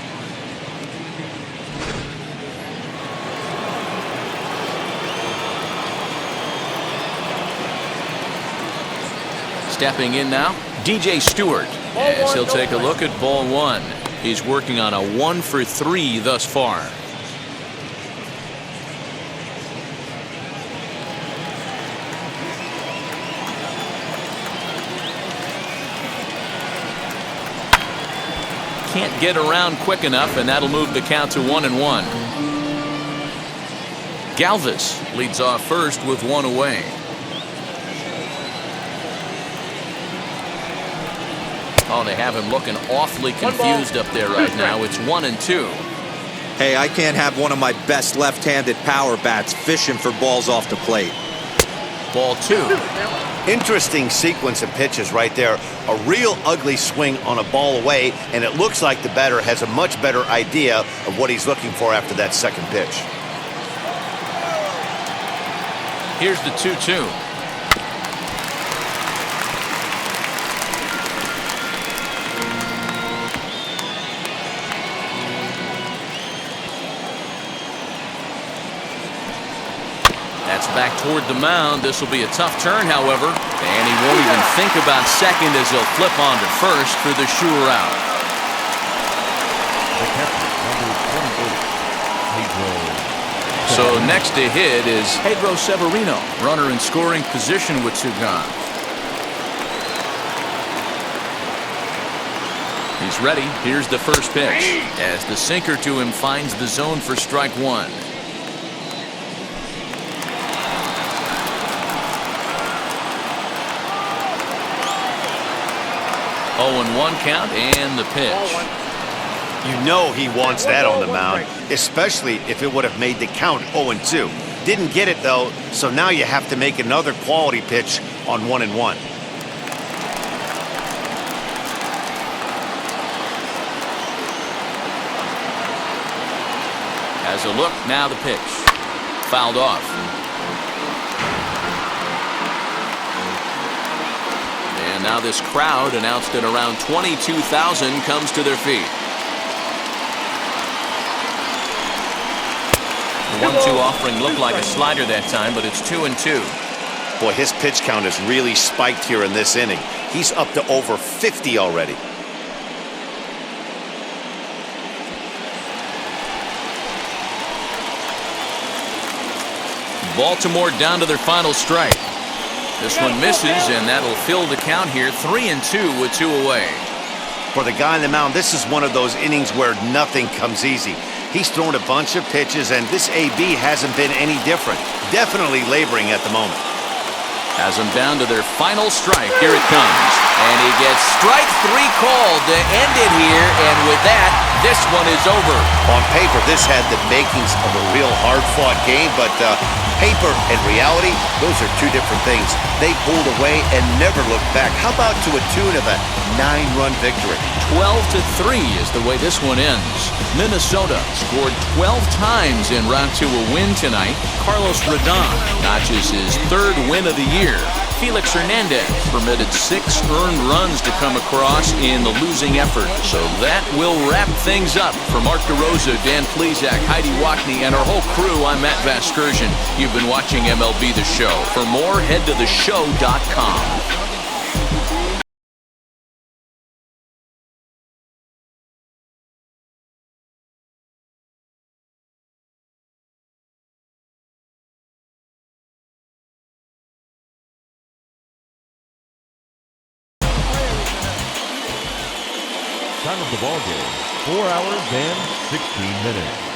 Stepping in now, DJ Stewart, as he'll take a look at ball 1. He's working on a 1 for 3 thus far. Can't get around quick enough, and that'll move the count to 1-1. Galvez leads off first with 1 away. Oh, they have him looking awfully confused up there right now. It's 1-2. Hey, I can't have one of my best left-handed power bats fishing for balls off the plate. Ball 2. Interesting sequence of pitches right there. A real ugly swing on a ball away, and it looks like the batter has a much better idea of what he's looking for after that second pitch. Here's the 2-2. That's back toward the mound. This will be a tough turn, however, and he won't even think about second as he'll flip on to first for the sure out. So next to hit is Pedro Severino, runner in scoring position with 2 gone. He's ready. Here's the first pitch as the sinker to him finds the zone for strike 1. 0-1 count and the pitch. You know he wants that on the mound, especially if it would have made the count 0-2. Didn't get it, though, so now you have to make another quality pitch on 1-1. Has a look, now the pitch. Fouled off. And now this crowd, announced at around 22,000, comes to their feet. The 1-2 offering looked like a slider that time, but it's 2-2. Boy, his pitch count has really spiked here in this inning. He's up to over 50 already. Baltimore down to their final strike. This one misses, and that'll fill the count here. 3-2 with 2 away. For the guy on the mound, this is one of those innings where nothing comes easy. He's thrown a bunch of pitches, and this AB hasn't been any different. Definitely laboring at the moment. Has them down to their final strike. Here it comes. And he gets strike 3 called to end it here, and with that, this one is over. On paper, this had the makings of a real hard-fought game, but paper and reality, those are two different things. They pulled away and never looked back. How about to a tune of a 9-run victory? 12-3 is the way this one ends. Minnesota scored 12 times en route to a win tonight. Carlos Rodon notches his 3rd win of the year. Felix Hernandez permitted 6 earned runs to come across in the losing effort. So that will wrap things up. For Mark DeRosa, Dan Plesac, Heidi Watney, and our whole crew, I'm Matt Vasgersian. You've been watching MLB The Show. For more, head to theshow.com. Time of the ball game, 4 hours and 16 minutes.